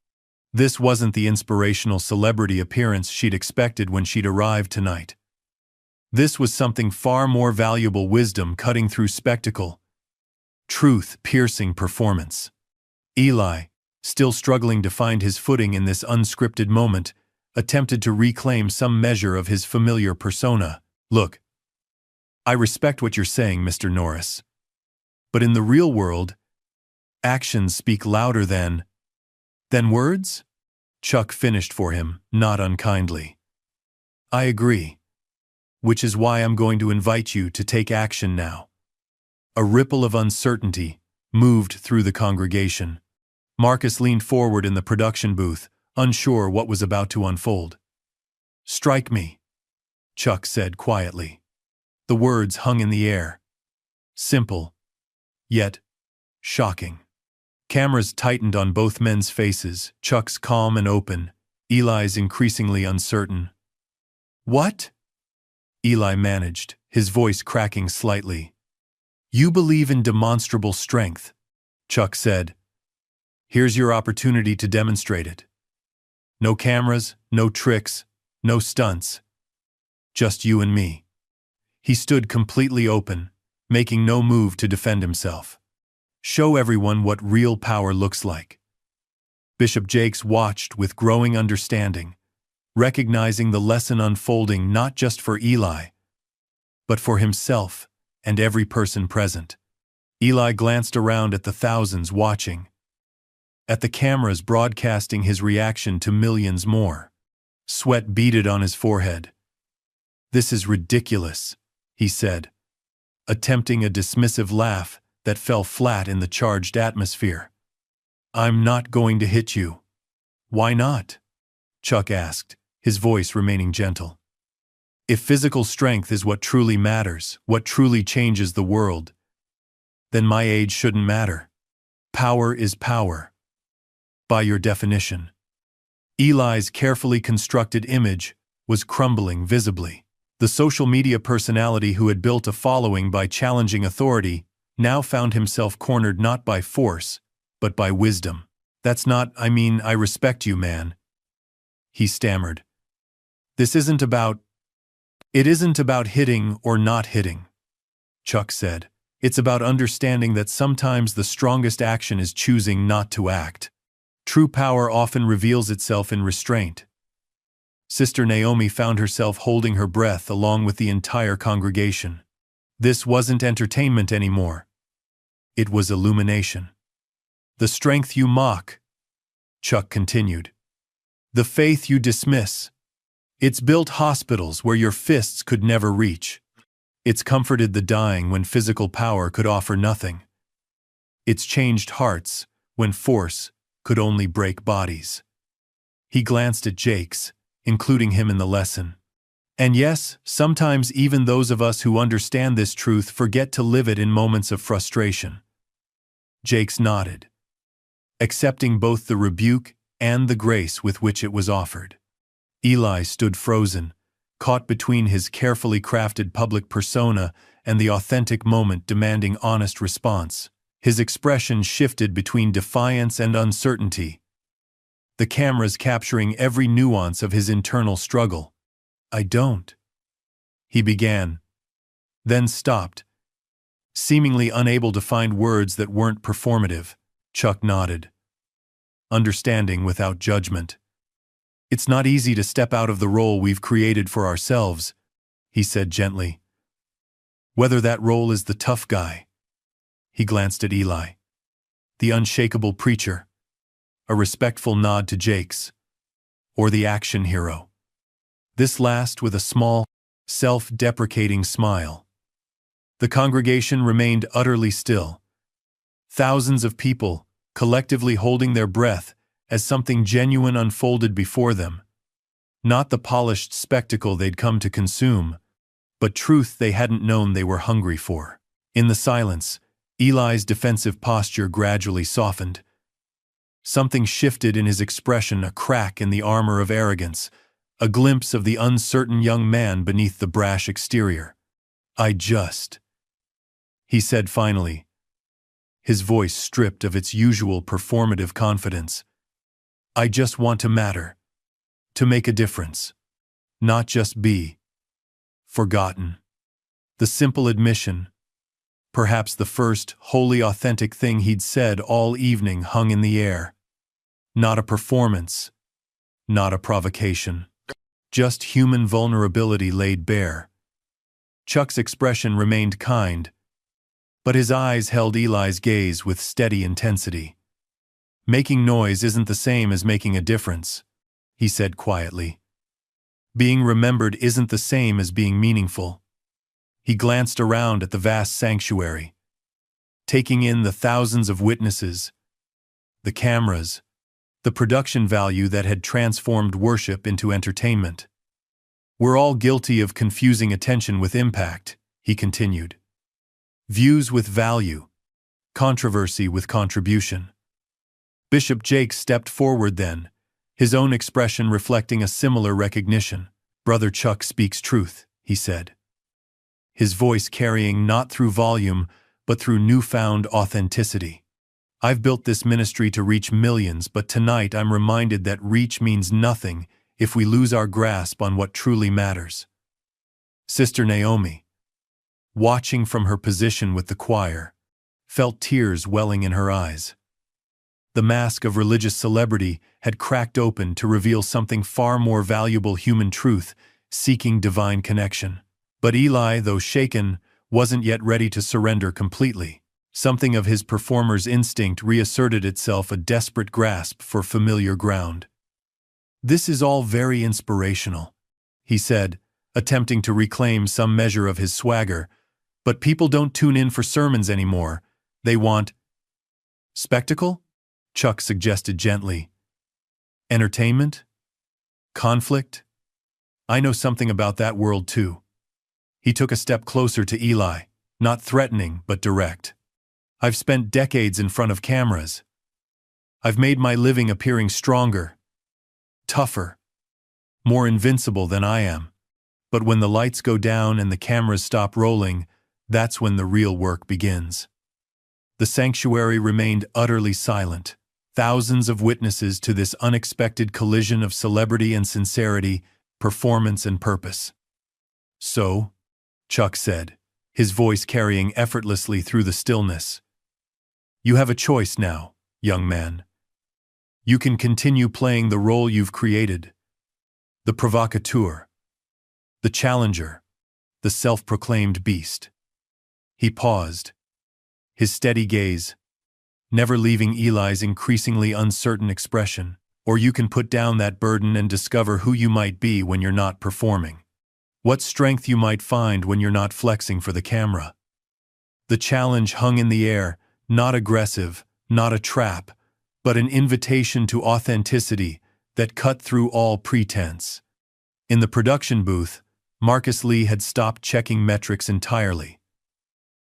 This wasn't the inspirational celebrity appearance she'd expected when she'd arrived tonight. This was something far more valuable: wisdom cutting through spectacle, truth piercing performance. Eli, still struggling to find his footing in this unscripted moment, attempted to reclaim some measure of his familiar persona. "Look, I respect what you're saying, Mr. Norris. But in the real world, actions speak louder than words?" Chuck finished for him, not unkindly. "I agree. Which is why I'm going to invite you to take action now." A ripple of uncertainty moved through the congregation. Marcus leaned forward in the production booth, unsure what was about to unfold. "Strike me," Chuck said quietly. The words hung in the air. Simple, yet shocking. Cameras tightened on both men's faces, Chuck's calm and open, Eli's increasingly uncertain. What? Eli managed, his voice cracking slightly. You believe in demonstrable strength, Chuck said. Here's your opportunity to demonstrate it. No cameras, no tricks, no stunts. Just you and me. He stood completely open, making no move to defend himself. Show everyone what real power looks like. Bishop Jakes watched with growing understanding, recognizing the lesson unfolding not just for Eli, but for himself and every person present. Eli glanced around at the thousands watching, at the cameras broadcasting his reaction to millions more. Sweat beaded on his forehead. This is ridiculous, he said, attempting a dismissive laugh that fell flat in the charged atmosphere. I'm not going to hit you. Why not? Chuck asked, his voice remaining gentle. If physical strength is what truly matters, what truly changes the world, then my age shouldn't matter. Power is power. By your definition. Eli's carefully constructed image was crumbling visibly. The social media personality who had built a following by challenging authority now found himself cornered not by force, but by wisdom. I respect you, man, he stammered. It isn't about hitting or not hitting, Chuck said. It's about understanding that sometimes the strongest action is choosing not to act. True power often reveals itself in restraint. Sister Naomi found herself holding her breath along with the entire congregation. This wasn't entertainment anymore. It was illumination. The strength you mock, Chuck continued. The faith you dismiss. It's built hospitals where your fists could never reach. It's comforted the dying when physical power could offer nothing. It's changed hearts when force could only break bodies. He glanced at Jakes, including him in the lesson. And yes, sometimes even those of us who understand this truth forget to live it in moments of frustration. Jakes nodded, accepting both the rebuke and the grace with which it was offered. Eli stood frozen, caught between his carefully crafted public persona and the authentic moment demanding honest response. His expression shifted between defiance and uncertainty, the cameras capturing every nuance of his internal struggle. I don't, he began, then stopped, seemingly unable to find words that weren't performative. Chuck nodded, understanding without judgment. It's not easy to step out of the role we've created for ourselves, he said gently. Whether that role is the tough guy, he glanced at Eli, the unshakable preacher, a respectful nod to Jakes, or the action hero. This last with a small, self-deprecating smile. The congregation remained utterly still. Thousands of people, collectively holding their breath as something genuine unfolded before them. Not the polished spectacle they'd come to consume, but truth they hadn't known they were hungry for. In the silence, Eli's defensive posture gradually softened. Something shifted in his expression, a crack in the armor of arrogance, a glimpse of the uncertain young man beneath the brash exterior. He said finally, his voice stripped of its usual performative confidence. I just want to matter, to make a difference, not just be forgotten. The simple admission, perhaps the first wholly authentic thing he'd said all evening, hung in the air. Not a performance, not a provocation. Just human vulnerability laid bare. Chuck's expression remained kind, but his eyes held Eli's gaze with steady intensity. Making noise isn't the same as making a difference, he said quietly. Being remembered isn't the same as being meaningful. He glanced around at the vast sanctuary, taking in the thousands of witnesses, the cameras, the production value that had transformed worship into entertainment. We're all guilty of confusing attention with impact, he continued. Views with value. Controversy with contribution. Bishop Jake stepped forward then, his own expression reflecting a similar recognition. Brother Chuck speaks truth, he said. His voice carrying not through volume, but through newfound authenticity. I've built this ministry to reach millions, but tonight I'm reminded that reach means nothing if we lose our grasp on what truly matters. Sister Naomi, watching from her position with the choir, felt tears welling in her eyes. The mask of religious celebrity had cracked open to reveal something far more valuable: human truth, seeking divine connection. But Eli, though shaken, wasn't yet ready to surrender completely. Something of his performer's instinct reasserted itself, a desperate grasp for familiar ground. This is all very inspirational, he said, attempting to reclaim some measure of his swagger, but people don't tune in for sermons anymore. They want spectacle? Chuck suggested gently. Entertainment? Conflict? I know something about that world too. He took a step closer to Eli, not threatening but direct. I've spent decades in front of cameras. I've made my living appearing stronger, tougher, more invincible than I am. But when the lights go down and the cameras stop rolling, that's when the real work begins. The sanctuary remained utterly silent. Thousands of witnesses to this unexpected collision of celebrity and sincerity, performance and purpose. So, Chuck said, his voice carrying effortlessly through the stillness. You have a choice now, young man. You can continue playing the role you've created. The provocateur. The challenger. The self-proclaimed beast. He paused, his steady gaze never leaving Eli's increasingly uncertain expression. Or you can put down that burden and discover who you might be when you're not performing. What strength you might find when you're not flexing for the camera. The challenge hung in the air, not aggressive, not a trap, but an invitation to authenticity that cut through all pretense. In the production booth, Marcus Lee had stopped checking metrics entirely.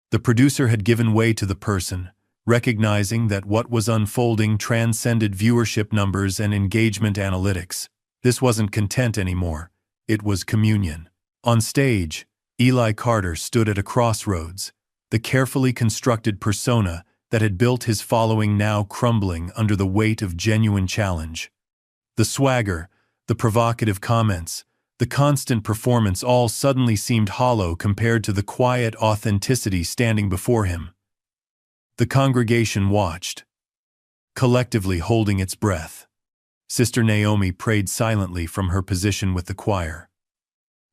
The producer had given way to the person, recognizing that what was unfolding transcended viewership numbers and engagement analytics. This wasn't content anymore, it was communion. On stage, Eli Carter stood at a crossroads, the carefully constructed persona that had built his following now crumbling under the weight of genuine challenge. The swagger, the provocative comments, the constant performance all suddenly seemed hollow compared to the quiet authenticity standing before him. The congregation watched, collectively holding its breath. Sister Naomi prayed silently from her position with the choir.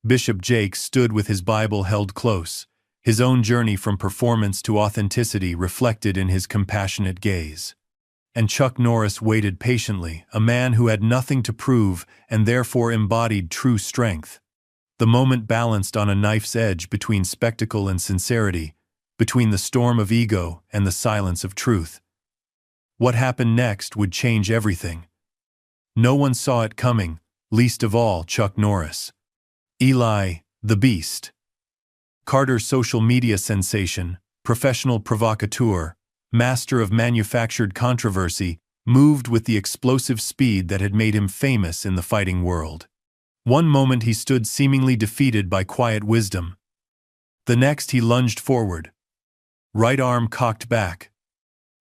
Bishop Jake stood with his Bible held close, his own journey from performance to authenticity reflected in his compassionate gaze. And Chuck Norris waited patiently, a man who had nothing to prove and therefore embodied true strength. The moment balanced on a knife's edge between spectacle and sincerity, between the storm of ego and the silence of truth. What happened next would change everything. No one saw it coming, least of all Chuck Norris. Eli, the Beast. Carter's social media sensation, professional provocateur, master of manufactured controversy, moved with the explosive speed that had made him famous in the fighting world. One moment he stood seemingly defeated by quiet wisdom. The next he lunged forward, right arm cocked back,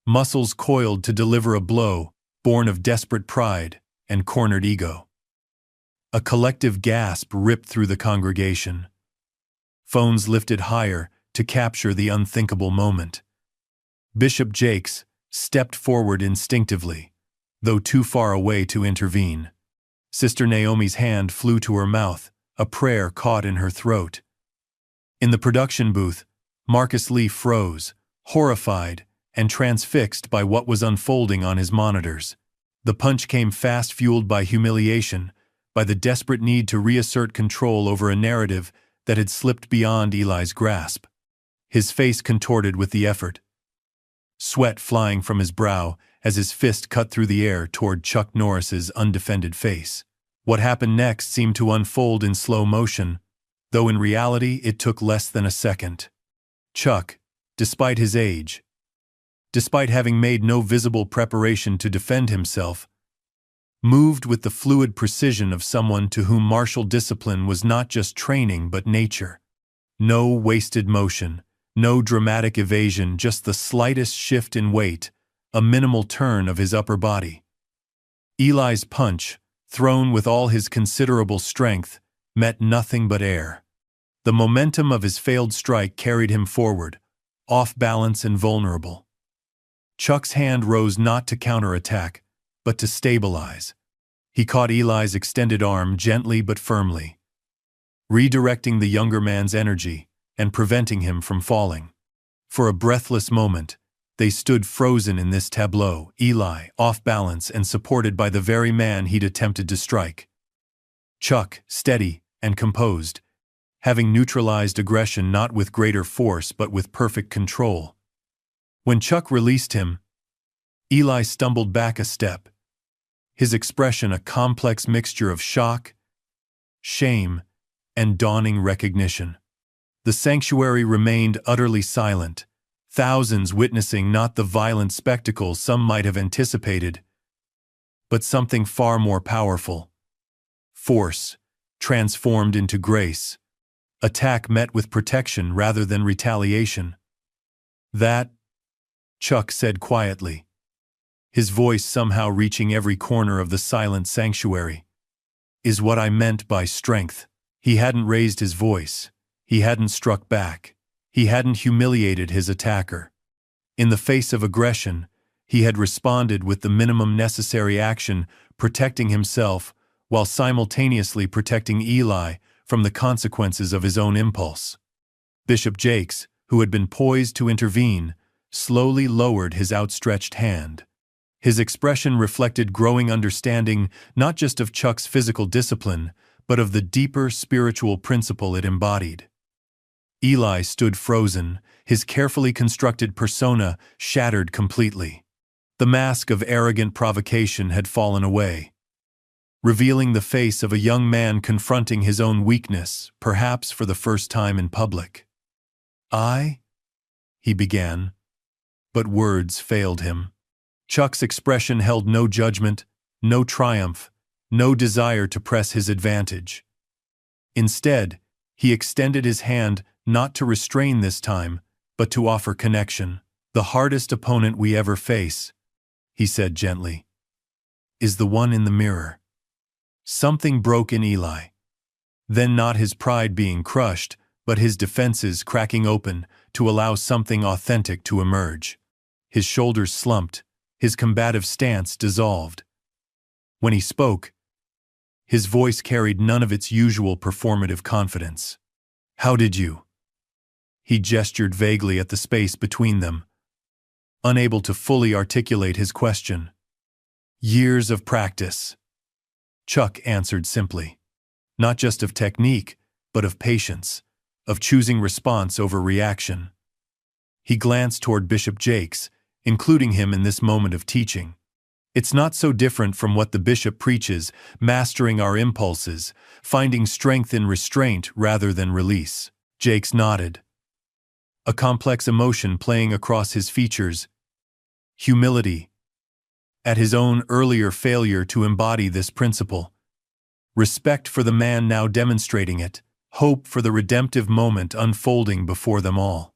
muscles coiled to deliver a blow born of desperate pride and cornered ego. A collective gasp ripped through the congregation. Phones lifted higher to capture the unthinkable moment. Bishop Jakes stepped forward instinctively, though too far away to intervene. Sister Naomi's hand flew to her mouth, a prayer caught in her throat. In the production booth, Marcus Lee froze, horrified and transfixed by what was unfolding on his monitors. The punch came fast, fueled by humiliation, by the desperate need to reassert control over a narrative that had slipped beyond Eli's grasp. His face contorted with the effort, sweat flying from his brow as his fist cut through the air toward Chuck Norris's undefended face. What happened next seemed to unfold in slow motion, though in reality it took less than a second. Chuck, despite his age, despite having made no visible preparation to defend himself, moved with the fluid precision of someone to whom martial discipline was not just training but nature. No wasted motion, no dramatic evasion, just the slightest shift in weight, a minimal turn of his upper body. Eli's punch, thrown with all his considerable strength, met nothing but air. The momentum of his failed strike carried him forward, off balance and vulnerable. Chuck's hand rose not to counterattack, but to stabilize. He caught Eli's extended arm gently but firmly, redirecting the younger man's energy and preventing him from falling. For a breathless moment, they stood frozen in this tableau, Eli off balance and supported by the very man he'd attempted to strike. Chuck, steady and composed, having neutralized aggression not with greater force but with perfect control. When Chuck released him, Eli stumbled back a step, his expression a complex mixture of shock, shame, and dawning recognition. The sanctuary remained utterly silent, thousands witnessing not the violent spectacle some might have anticipated, but something far more powerful. Force, transformed into grace. Attack met with protection rather than retaliation. "That," Chuck said quietly, his voice somehow reaching every corner of the silent sanctuary, "is what I meant by strength." He hadn't raised his voice. He hadn't struck back. He hadn't humiliated his attacker. In the face of aggression, he had responded with the minimum necessary action, protecting himself while simultaneously protecting Eli from the consequences of his own impulse. Bishop Jakes, who had been poised to intervene, slowly lowered his outstretched hand. His expression reflected growing understanding not just of Chuck's physical discipline, but of the deeper spiritual principle it embodied. Eli stood frozen, his carefully constructed persona shattered completely. The mask of arrogant provocation had fallen away, revealing the face of a young man confronting his own weakness, perhaps for the first time in public. He began, but words failed him. Chuck's expression held no judgment, no triumph, no desire to press his advantage. Instead, he extended his hand not to restrain this time, but to offer connection. "The hardest opponent we ever face," he said gently, "is the one in the mirror." Something broke in Eli. Then not his pride being crushed, but his defenses cracking open to allow something authentic to emerge. His shoulders slumped, his combative stance dissolved. When he spoke, his voice carried none of its usual performative confidence. "How did you?" He gestured vaguely at the space between them, unable to fully articulate his question. "Years of practice," Chuck answered simply. "Not just of technique, but of patience, of choosing response over reaction." He glanced toward Bishop Jakes, including him in this moment of teaching. "It's not so different from what the bishop preaches, mastering our impulses, finding strength in restraint rather than release." Jakes nodded, a complex emotion playing across his features. Humility at his own earlier failure to embody this principle, respect for the man now demonstrating it, hope for the redemptive moment unfolding before them all.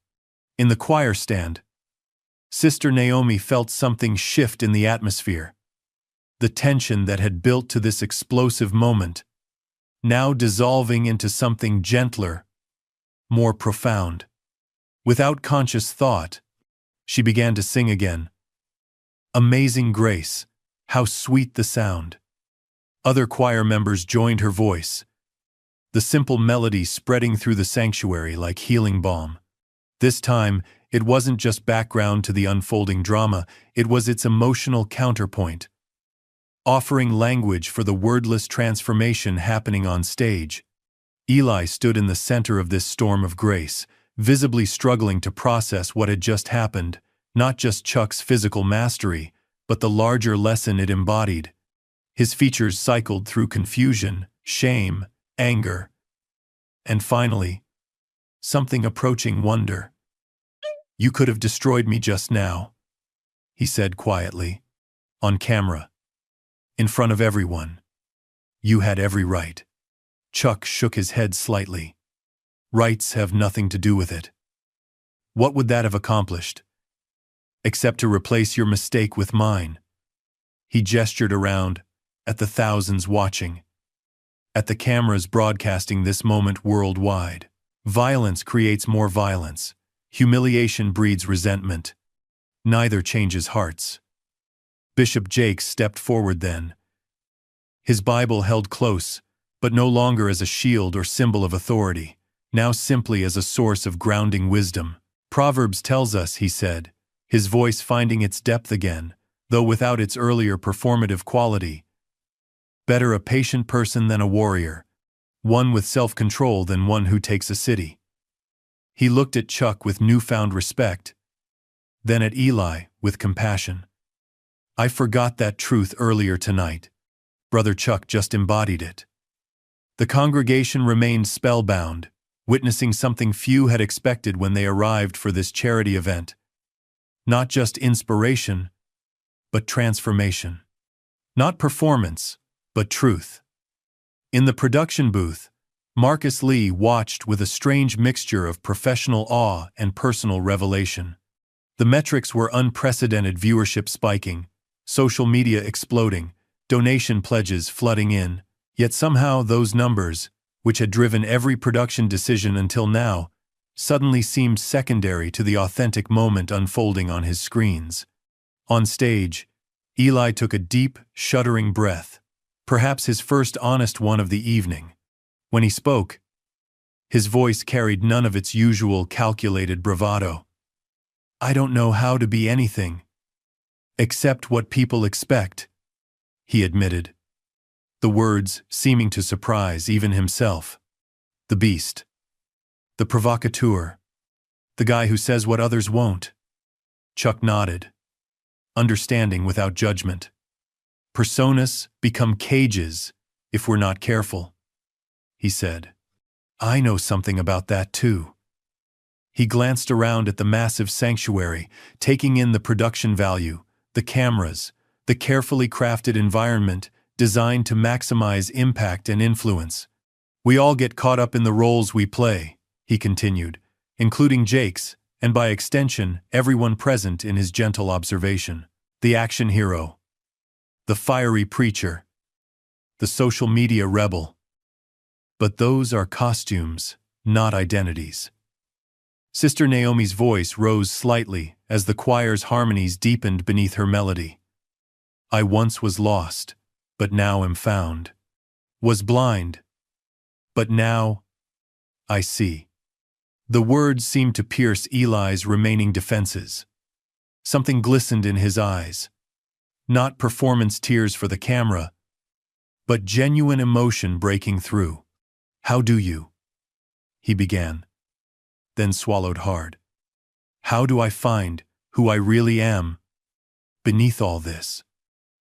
In the choir stand, Sister Naomi felt something shift in the atmosphere. The tension that had built to this explosive moment, now dissolving into something gentler, more profound. Without conscious thought, she began to sing again. "Amazing Grace, how sweet the sound." Other choir members joined her voice, the simple melody spreading through the sanctuary like healing balm. This time, it wasn't just background to the unfolding drama, it was its emotional counterpoint, offering language for the wordless transformation happening on stage. Eli stood in the center of this storm of grace, visibly struggling to process what had just happened, not just Chuck's physical mastery, but the larger lesson it embodied. His features cycled through confusion, shame, anger, and finally, something approaching wonder. "You could have destroyed me just now," he said quietly. "On camera. In front of everyone. You had every right." Chuck shook his head slightly. "Rights have nothing to do with it. What would that have accomplished? Except to replace your mistake with mine." He gestured around, at the thousands watching, at the cameras broadcasting this moment worldwide. Violence creates more violence. Humiliation breeds resentment. Neither changes hearts. Bishop Jakes stepped forward then. His Bible held close, but no longer as a shield or symbol of authority, now simply as a source of grounding wisdom. "Proverbs tells us," he said, his voice finding its depth again, though without its earlier performative quality. "Better a patient person than a warrior, one with self-control than one who takes a city." He looked at Chuck with newfound respect, then at Eli with compassion. "I forgot that truth earlier tonight. Brother Chuck just embodied it." The congregation remained spellbound, witnessing something few had expected when they arrived for this charity event. Not just inspiration, but transformation. Not performance, but truth. In the production booth, Marcus Lee watched with a strange mixture of professional awe and personal revelation. The metrics were unprecedented: viewership spiking, social media exploding, donation pledges flooding in, yet somehow those numbers, which had driven every production decision until now, suddenly seemed secondary to the authentic moment unfolding on his screens. On stage, Eli took a deep, shuddering breath, perhaps his first honest one of the evening. When he spoke, his voice carried none of its usual calculated bravado. "I don't know how to be anything except what people expect," he admitted, the words seeming to surprise even himself. "The beast. The provocateur. The guy who says what others won't." Chuck nodded, understanding without judgment. "Personas become cages if we're not careful," he said. "I know something about that too." He glanced around at the massive sanctuary, taking in the production value, the cameras, the carefully crafted environment designed to maximize impact and influence. "We all get caught up in the roles we play," he continued, including Jake's, and by extension, everyone present in his gentle observation. The action hero, the fiery preacher, the social media rebel. But those are costumes, not identities. Sister Naomi's voice rose slightly as the choir's harmonies deepened beneath her melody. "I once was lost, but now am found. Was blind, but now I see." The words seemed to pierce Eli's remaining defenses. Something glistened in his eyes. Not performance tears for the camera, but genuine emotion breaking through. "How do you?" he began, then swallowed hard. "How do I find who I really am beneath all this?"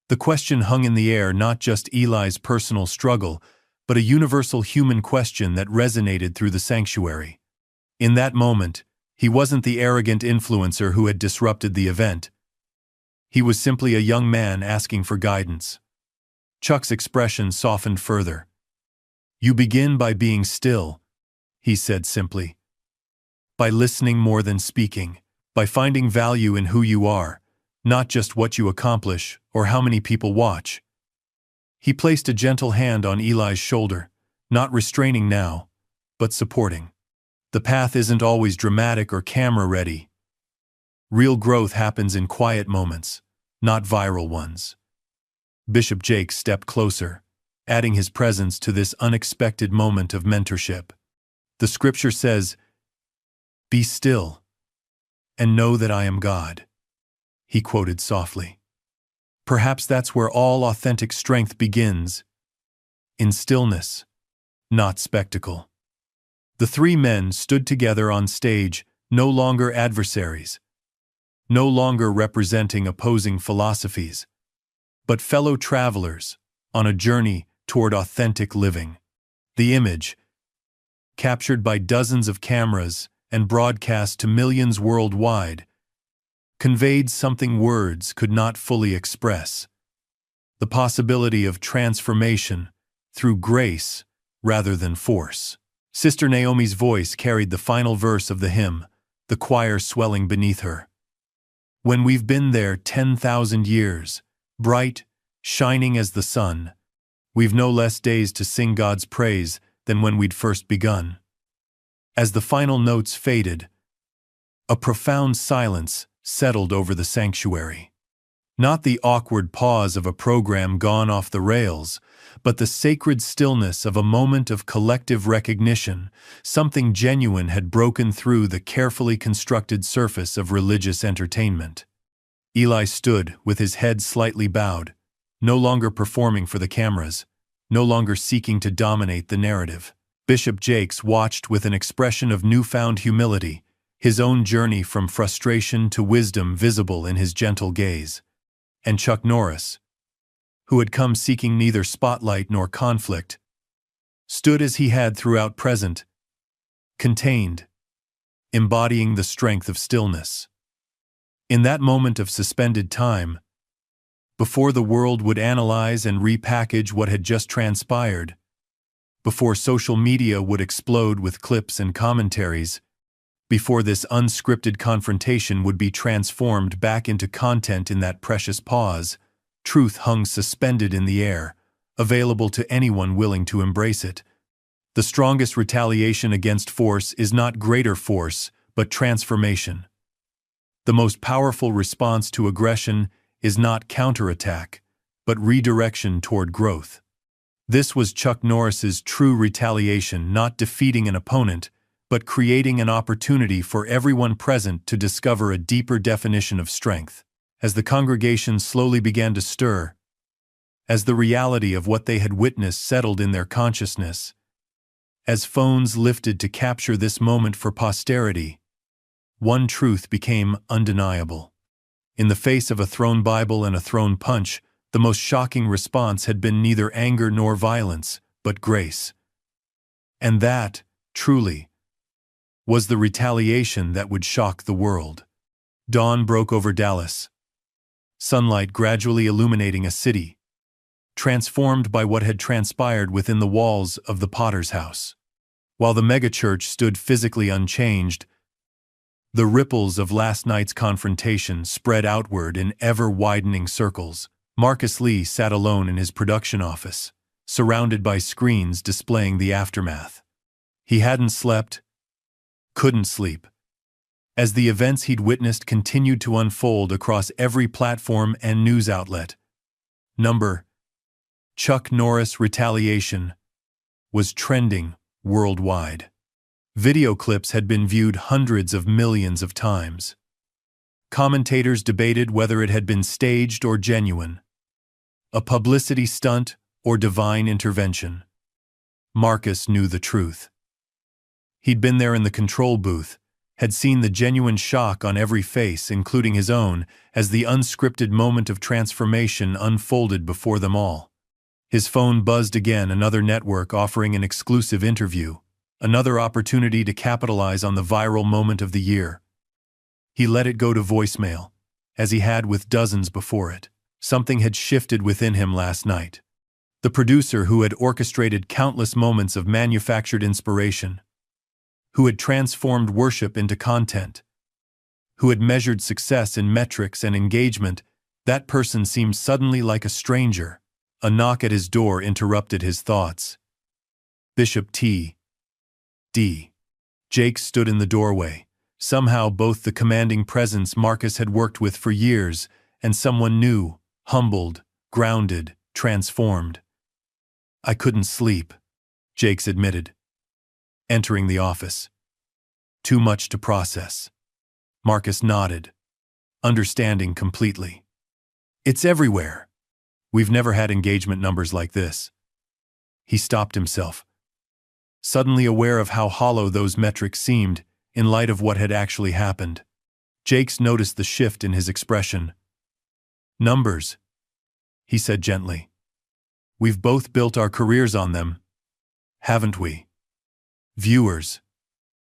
The question hung in the air, not just Eli's personal struggle, but a universal human question that resonated through the sanctuary. In that moment, he wasn't the arrogant influencer who had disrupted the event. He was simply a young man asking for guidance. Chuck's expression softened further. "You begin by being still," he said simply. "By listening more than speaking, by finding value in who you are, not just what you accomplish or how many people watch." He placed a gentle hand on Eli's shoulder, not restraining now, but supporting. "The path isn't always dramatic or camera-ready. Real growth happens in quiet moments, not viral ones." Bishop Jakes stepped closer, adding his presence to this unexpected moment of mentorship. "The scripture says, 'Be still, and know that I am God,'" he quoted softly. "Perhaps that's where all authentic strength begins, in stillness, not spectacle." The three men stood together on stage, no longer adversaries, no longer representing opposing philosophies, but fellow travelers on a journey toward authentic living. The image, captured by dozens of cameras and broadcast to millions worldwide, conveyed something words could not fully express: the possibility of transformation through grace rather than force. Sister Naomi's voice carried the final verse of the hymn, the choir swelling beneath her. When we've been there 10,000 years, bright, shining as the sun, we've no less days to sing God's praise than when we'd first begun. As the final notes faded, a profound silence settled over the sanctuary. Not the awkward pause of a program gone off the rails, but the sacred stillness of a moment of collective recognition. Something genuine had broken through the carefully constructed surface of religious entertainment. Eli stood, with his head slightly bowed, no longer performing for the cameras, no longer seeking to dominate the narrative. Bishop Jakes watched with an expression of newfound humility, his own journey from frustration to wisdom visible in his gentle gaze. And Chuck Norris, who had come seeking neither spotlight nor conflict, stood as he had throughout, present, contained, embodying the strength of stillness. In that moment of suspended time, before the world would analyze and repackage what had just transpired, before social media would explode with clips and commentaries, before this unscripted confrontation would be transformed back into content, in that precious pause, truth hung suspended in the air, available to anyone willing to embrace it. The strongest retaliation against force is not greater force, but transformation. The most powerful response to aggression is not counterattack, but redirection toward growth. This was Chuck Norris's true retaliation, not defeating an opponent, but creating an opportunity for everyone present to discover a deeper definition of strength. As the congregation slowly began to stir, as the reality of what they had witnessed settled in their consciousness, as phones lifted to capture this moment for posterity, one truth became undeniable. In the face of a thrown Bible and a thrown punch, the most shocking response had been neither anger nor violence, but grace. And that, truly, was the retaliation that would shock the world. Dawn broke over Dallas, sunlight gradually illuminating a city, transformed by what had transpired within the walls of the Potter's house. While the megachurch stood physically unchanged, the ripples of last night's confrontation spread outward in ever-widening circles. Marcus Lee sat alone in his production office, surrounded by screens displaying the aftermath. He hadn't slept, couldn't sleep, as the events he'd witnessed continued to unfold across every platform and news outlet. Chuck Norris Retaliation was trending worldwide. Video clips had been viewed hundreds of millions of times. Commentators debated whether it had been staged or genuine, a publicity stunt or divine intervention. Marcus knew the truth. He'd been there in the control booth, had seen the genuine shock on every face, including his own, as the unscripted moment of transformation unfolded before them all. His phone buzzed again, another network offering an exclusive interview, another opportunity to capitalize on the viral moment of the year. He let it go to voicemail, as he had with dozens before it. Something had shifted within him last night. The producer who had orchestrated countless moments of manufactured inspiration, who had transformed worship into content, who had measured success in metrics and engagement, that person seemed suddenly like a stranger. A knock at his door interrupted his thoughts. Bishop T.D. Jakes stood in the doorway, somehow both the commanding presence Marcus had worked with for years and someone new, humbled, grounded, transformed. "I couldn't sleep," Jakes admitted, entering the office. "Too much to process." Marcus nodded, understanding completely. "It's everywhere. We've never had engagement numbers like this." He stopped himself, suddenly aware of how hollow those metrics seemed in light of what had actually happened. Jakes noticed the shift in his expression. "Numbers," he said gently. We've both built our careers on them, haven't we? Viewers,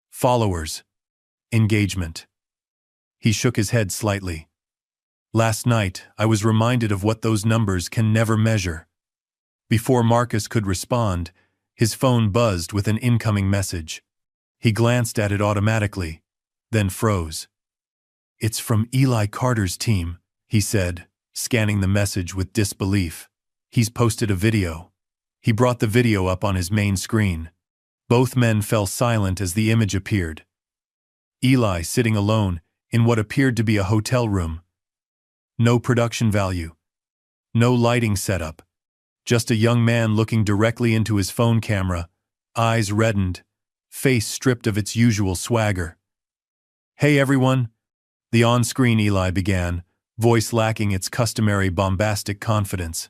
followers, engagement. He shook his head slightly. Last night, I was reminded of what those numbers can never measure. Before Marcus could respond, his phone buzzed with an incoming message. He glanced at it automatically, then froze. "It's from Eli Carter's team," he said, scanning the message with disbelief. "He's posted a video." He brought the video up on his main screen. Both men fell silent as the image appeared. Eli sitting alone in what appeared to be a hotel room. No production value. No lighting setup. Just a young man looking directly into his phone camera, eyes reddened, face stripped of its usual swagger. "Hey everyone," the on-screen Eli began, voice lacking its customary bombastic confidence.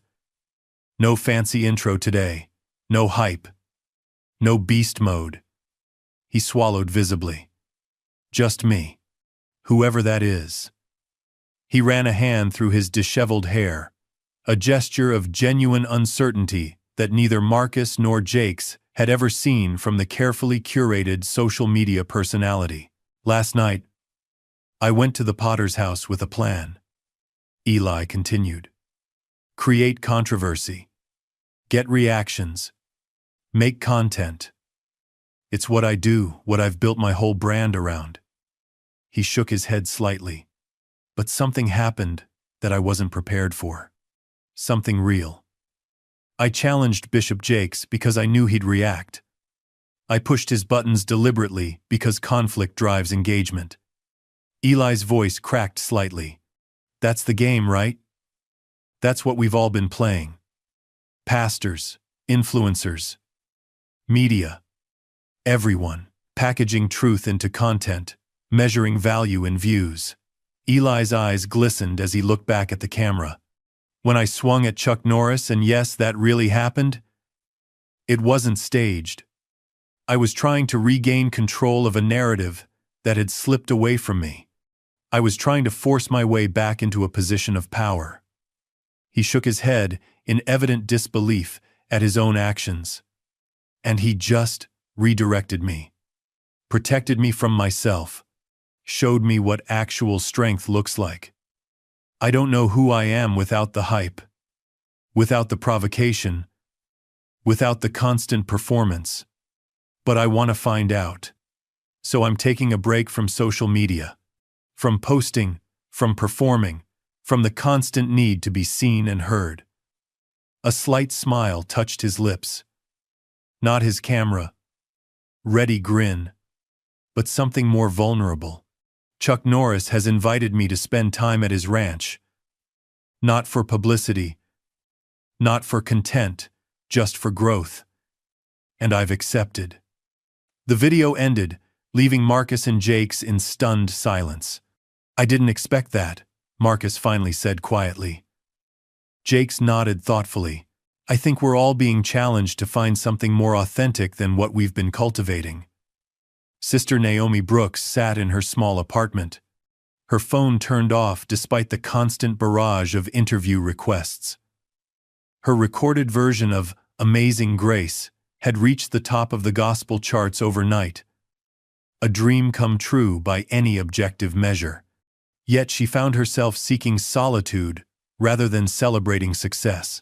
"No fancy intro today. No hype. No beast mode." He swallowed visibly. "Just me. Whoever that is." He ran a hand through his disheveled hair, a gesture of genuine uncertainty that neither Marcus nor Jakes had ever seen from the carefully curated social media personality. "Last night, I went to the Potter's house with a plan," Eli continued. "Create controversy. Get reactions. Make content. It's what I do, what I've built my whole brand around." He shook his head slightly. "But something happened that I wasn't prepared for. Something real. I challenged Bishop Jakes because I knew he'd react. I pushed his buttons deliberately because conflict drives engagement." Eli's voice cracked slightly. "That's the game, right? That's what we've all been playing. Pastors, influencers, media, everyone, packaging truth into content, measuring value in views." Eli's eyes glistened as he looked back at the camera. "When I swung at Chuck Norris, and yes, that really happened, it wasn't staged. I was trying to regain control of a narrative that had slipped away from me. I was trying to force my way back into a position of power." He shook his head in evident disbelief at his own actions. "And he just redirected me, protected me from myself, showed me what actual strength looks like. I don't know who I am without the hype, without the provocation, without the constant performance. But I want to find out. So I'm taking a break from social media, from posting, from performing, from the constant need to be seen and heard." A slight smile touched his lips. Not his camera-ready grin, but something more vulnerable. "Chuck Norris has invited me to spend time at his ranch. Not for publicity, not for content, just for growth. And I've accepted." The video ended, leaving Marcus and Jakes in stunned silence. "I didn't expect that," Marcus finally said quietly. Jakes nodded thoughtfully. "I think we're all being challenged to find something more authentic than what we've been cultivating." Sister Naomi Brooks sat in her small apartment, her phone turned off despite the constant barrage of interview requests. Her recorded version of Amazing Grace had reached the top of the gospel charts overnight, a dream come true by any objective measure. Yet she found herself seeking solitude rather than celebrating success.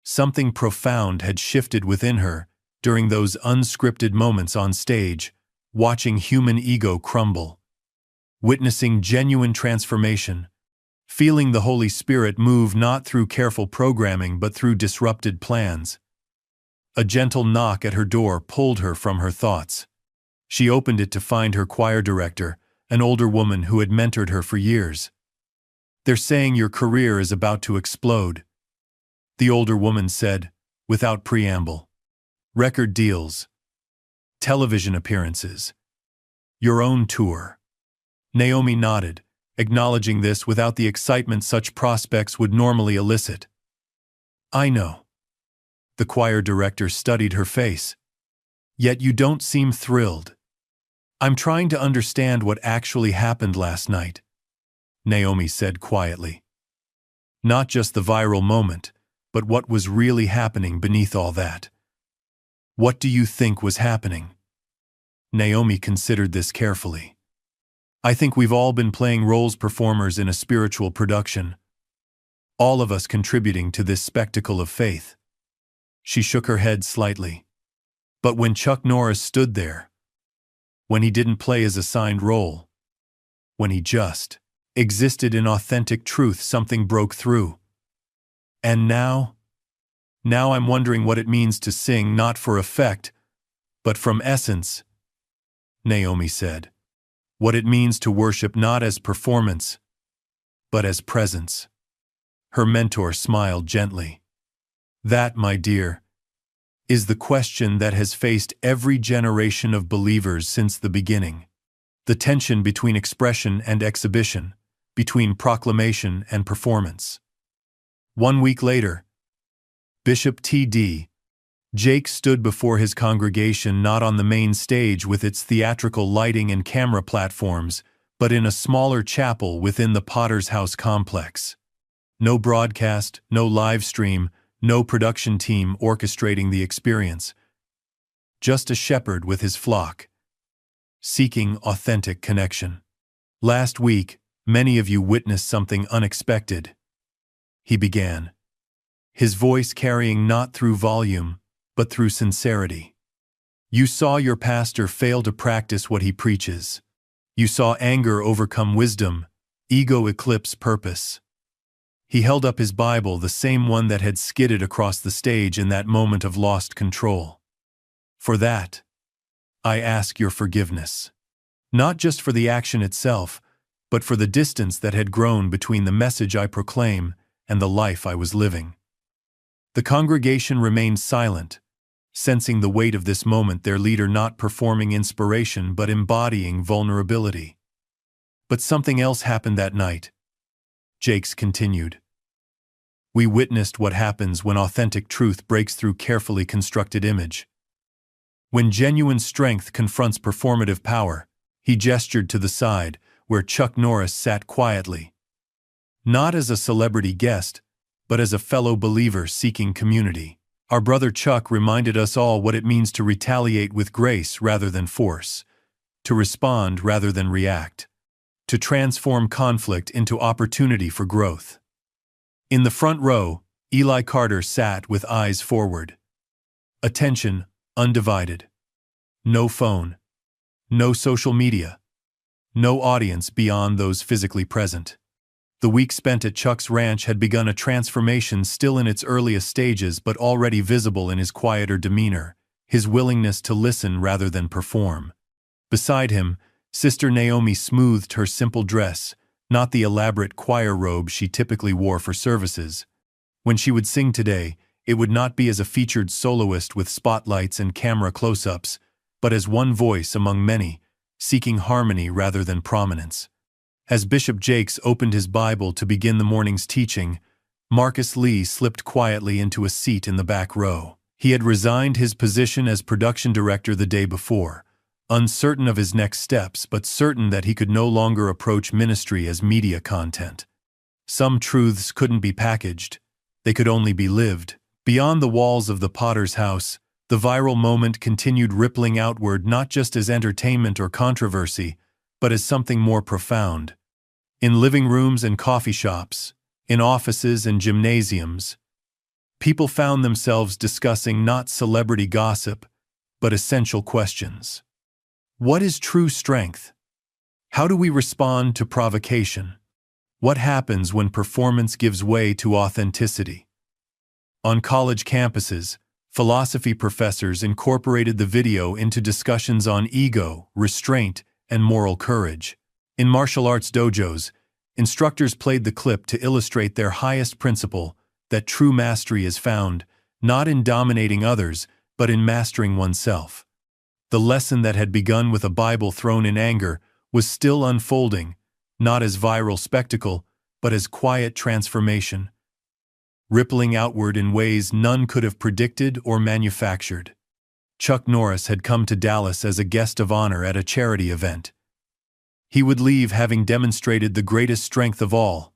Something profound had shifted within her during those unscripted moments on stage, watching human ego crumble, witnessing genuine transformation, feeling the Holy Spirit move not through careful programming but through disrupted plans. A gentle knock at her door pulled her from her thoughts. She opened it to find her choir director, an older woman who had mentored her for years. "They're saying your career is about to explode," the older woman said, without preamble. "Record deals, television appearances, your own tour." Naomi nodded, acknowledging this without the excitement such prospects would normally elicit. "I know." The choir director studied her face. "Yet you don't seem thrilled." "I'm trying to understand what actually happened last night," Naomi said quietly. "Not just the viral moment, But what was really happening beneath all that? What do you think was happening? Naomi considered this carefully. I think we've all been playing roles performers in a spiritual production, all of us contributing to this spectacle of faith. She shook her head slightly. But when Chuck Norris stood there, when he didn't play his assigned role, when he just existed in authentic truth, something broke through. And now I'm wondering what it means to sing not for effect, but from essence, Naomi said. What it means to worship not as performance, but as presence. Her mentor smiled gently. That, my dear, is the question that has faced every generation of believers since the beginning. The tension between expression and exhibition, between proclamation and performance. 1 week later, Bishop T.D. Jakes stood before his congregation not on the main stage with its theatrical lighting and camera platforms, but in a smaller chapel within the Potter's House complex. No broadcast, no live stream, no production team orchestrating the experience. Just a shepherd with his flock, seeking authentic connection. Last week, many of you witnessed something unexpected. He began, his voice carrying not through volume, but through sincerity. You saw your pastor fail to practice what he preaches. You saw anger overcome wisdom, ego eclipse purpose. He held up his Bible, the same one that had skidded across the stage in that moment of lost control. For that, I ask your forgiveness. Not just for the action itself, but for the distance that had grown between the message I proclaim and the life I was living. The congregation remained silent, sensing the weight of this moment, their leader not performing inspiration but embodying vulnerability. But something else happened that night. Jakes continued. We witnessed what happens when authentic truth breaks through carefully constructed image. When genuine strength confronts performative power. He gestured to the side, where Chuck Norris sat quietly. Not as a celebrity guest, but as a fellow believer seeking community. Our brother Chuck reminded us all what it means to retaliate with grace rather than force, to respond rather than react, to transform conflict into opportunity for growth. In the front row, Eli Carter sat with eyes forward. Attention, undivided. No phone. No social media. No audience beyond those physically present. The week spent at Chuck's ranch had begun a transformation still in its earliest stages but already visible in his quieter demeanor, his willingness to listen rather than perform. Beside him, Sister Naomi smoothed her simple dress, not the elaborate choir robe she typically wore for services. When she would sing today, it would not be as a featured soloist with spotlights and camera close-ups, but as one voice among many, seeking harmony rather than prominence. As Bishop Jakes opened his Bible to begin the morning's teaching, Marcus Lee slipped quietly into a seat in the back row. He had resigned his position as production director the day before, uncertain of his next steps but certain that he could no longer approach ministry as media content. Some truths couldn't be packaged, they could only be lived. Beyond the walls of the Potter's House, the viral moment continued rippling outward not just as entertainment or controversy, but as something more profound. In living rooms and coffee shops, in offices and gymnasiums, people found themselves discussing not celebrity gossip, but essential questions. What is true strength? How do we respond to provocation? What happens when performance gives way to authenticity? On college campuses, philosophy professors incorporated the video into discussions on ego, restraint, and moral courage. In martial arts dojos, instructors played the clip to illustrate their highest principle, that true mastery is found, not in dominating others, but in mastering oneself. The lesson that had begun with a Bible thrown in anger was still unfolding, not as viral spectacle, but as quiet transformation, rippling outward in ways none could have predicted or manufactured. Chuck Norris had come to Dallas as a guest of honor at a charity event. He would leave having demonstrated the greatest strength of all,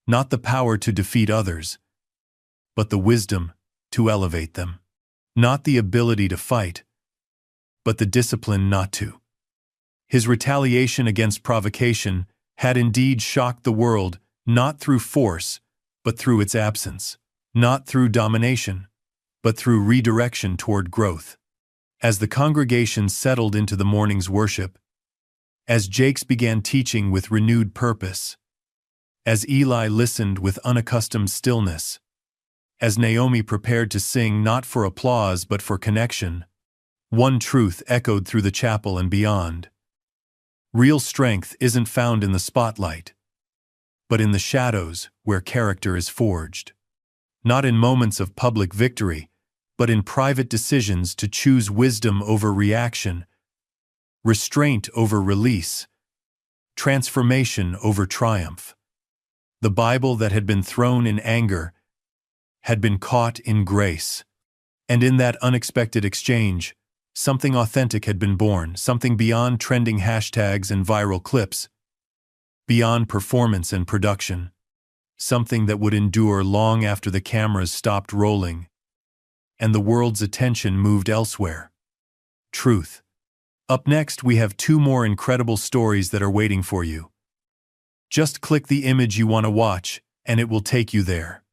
not the power to defeat others, but the wisdom to elevate them. Not the ability to fight, but the discipline not to. His retaliation against provocation had indeed shocked the world, not through force, but through its absence. Not through domination, but through redirection toward growth. As the congregation settled into the morning's worship, as Jakes began teaching with renewed purpose, as Eli listened with unaccustomed stillness, as Naomi prepared to sing not for applause but for connection, one truth echoed through the chapel and beyond. Real strength isn't found in the spotlight, but in the shadows where character is forged. Not in moments of public victory, but in private decisions to choose wisdom over reaction, restraint over release, transformation over triumph. The Bible that had been thrown in anger had been caught in grace. And in that unexpected exchange, something authentic had been born, something beyond trending hashtags and viral clips, beyond performance and production, something that would endure long after the cameras stopped rolling and the world's attention moved elsewhere. Truth. Up next, we have 2 more incredible stories that are waiting for you. Just click the image you want to watch, and it will take you there.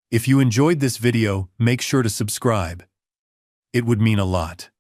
If you enjoyed this video, make sure to subscribe. It would mean a lot.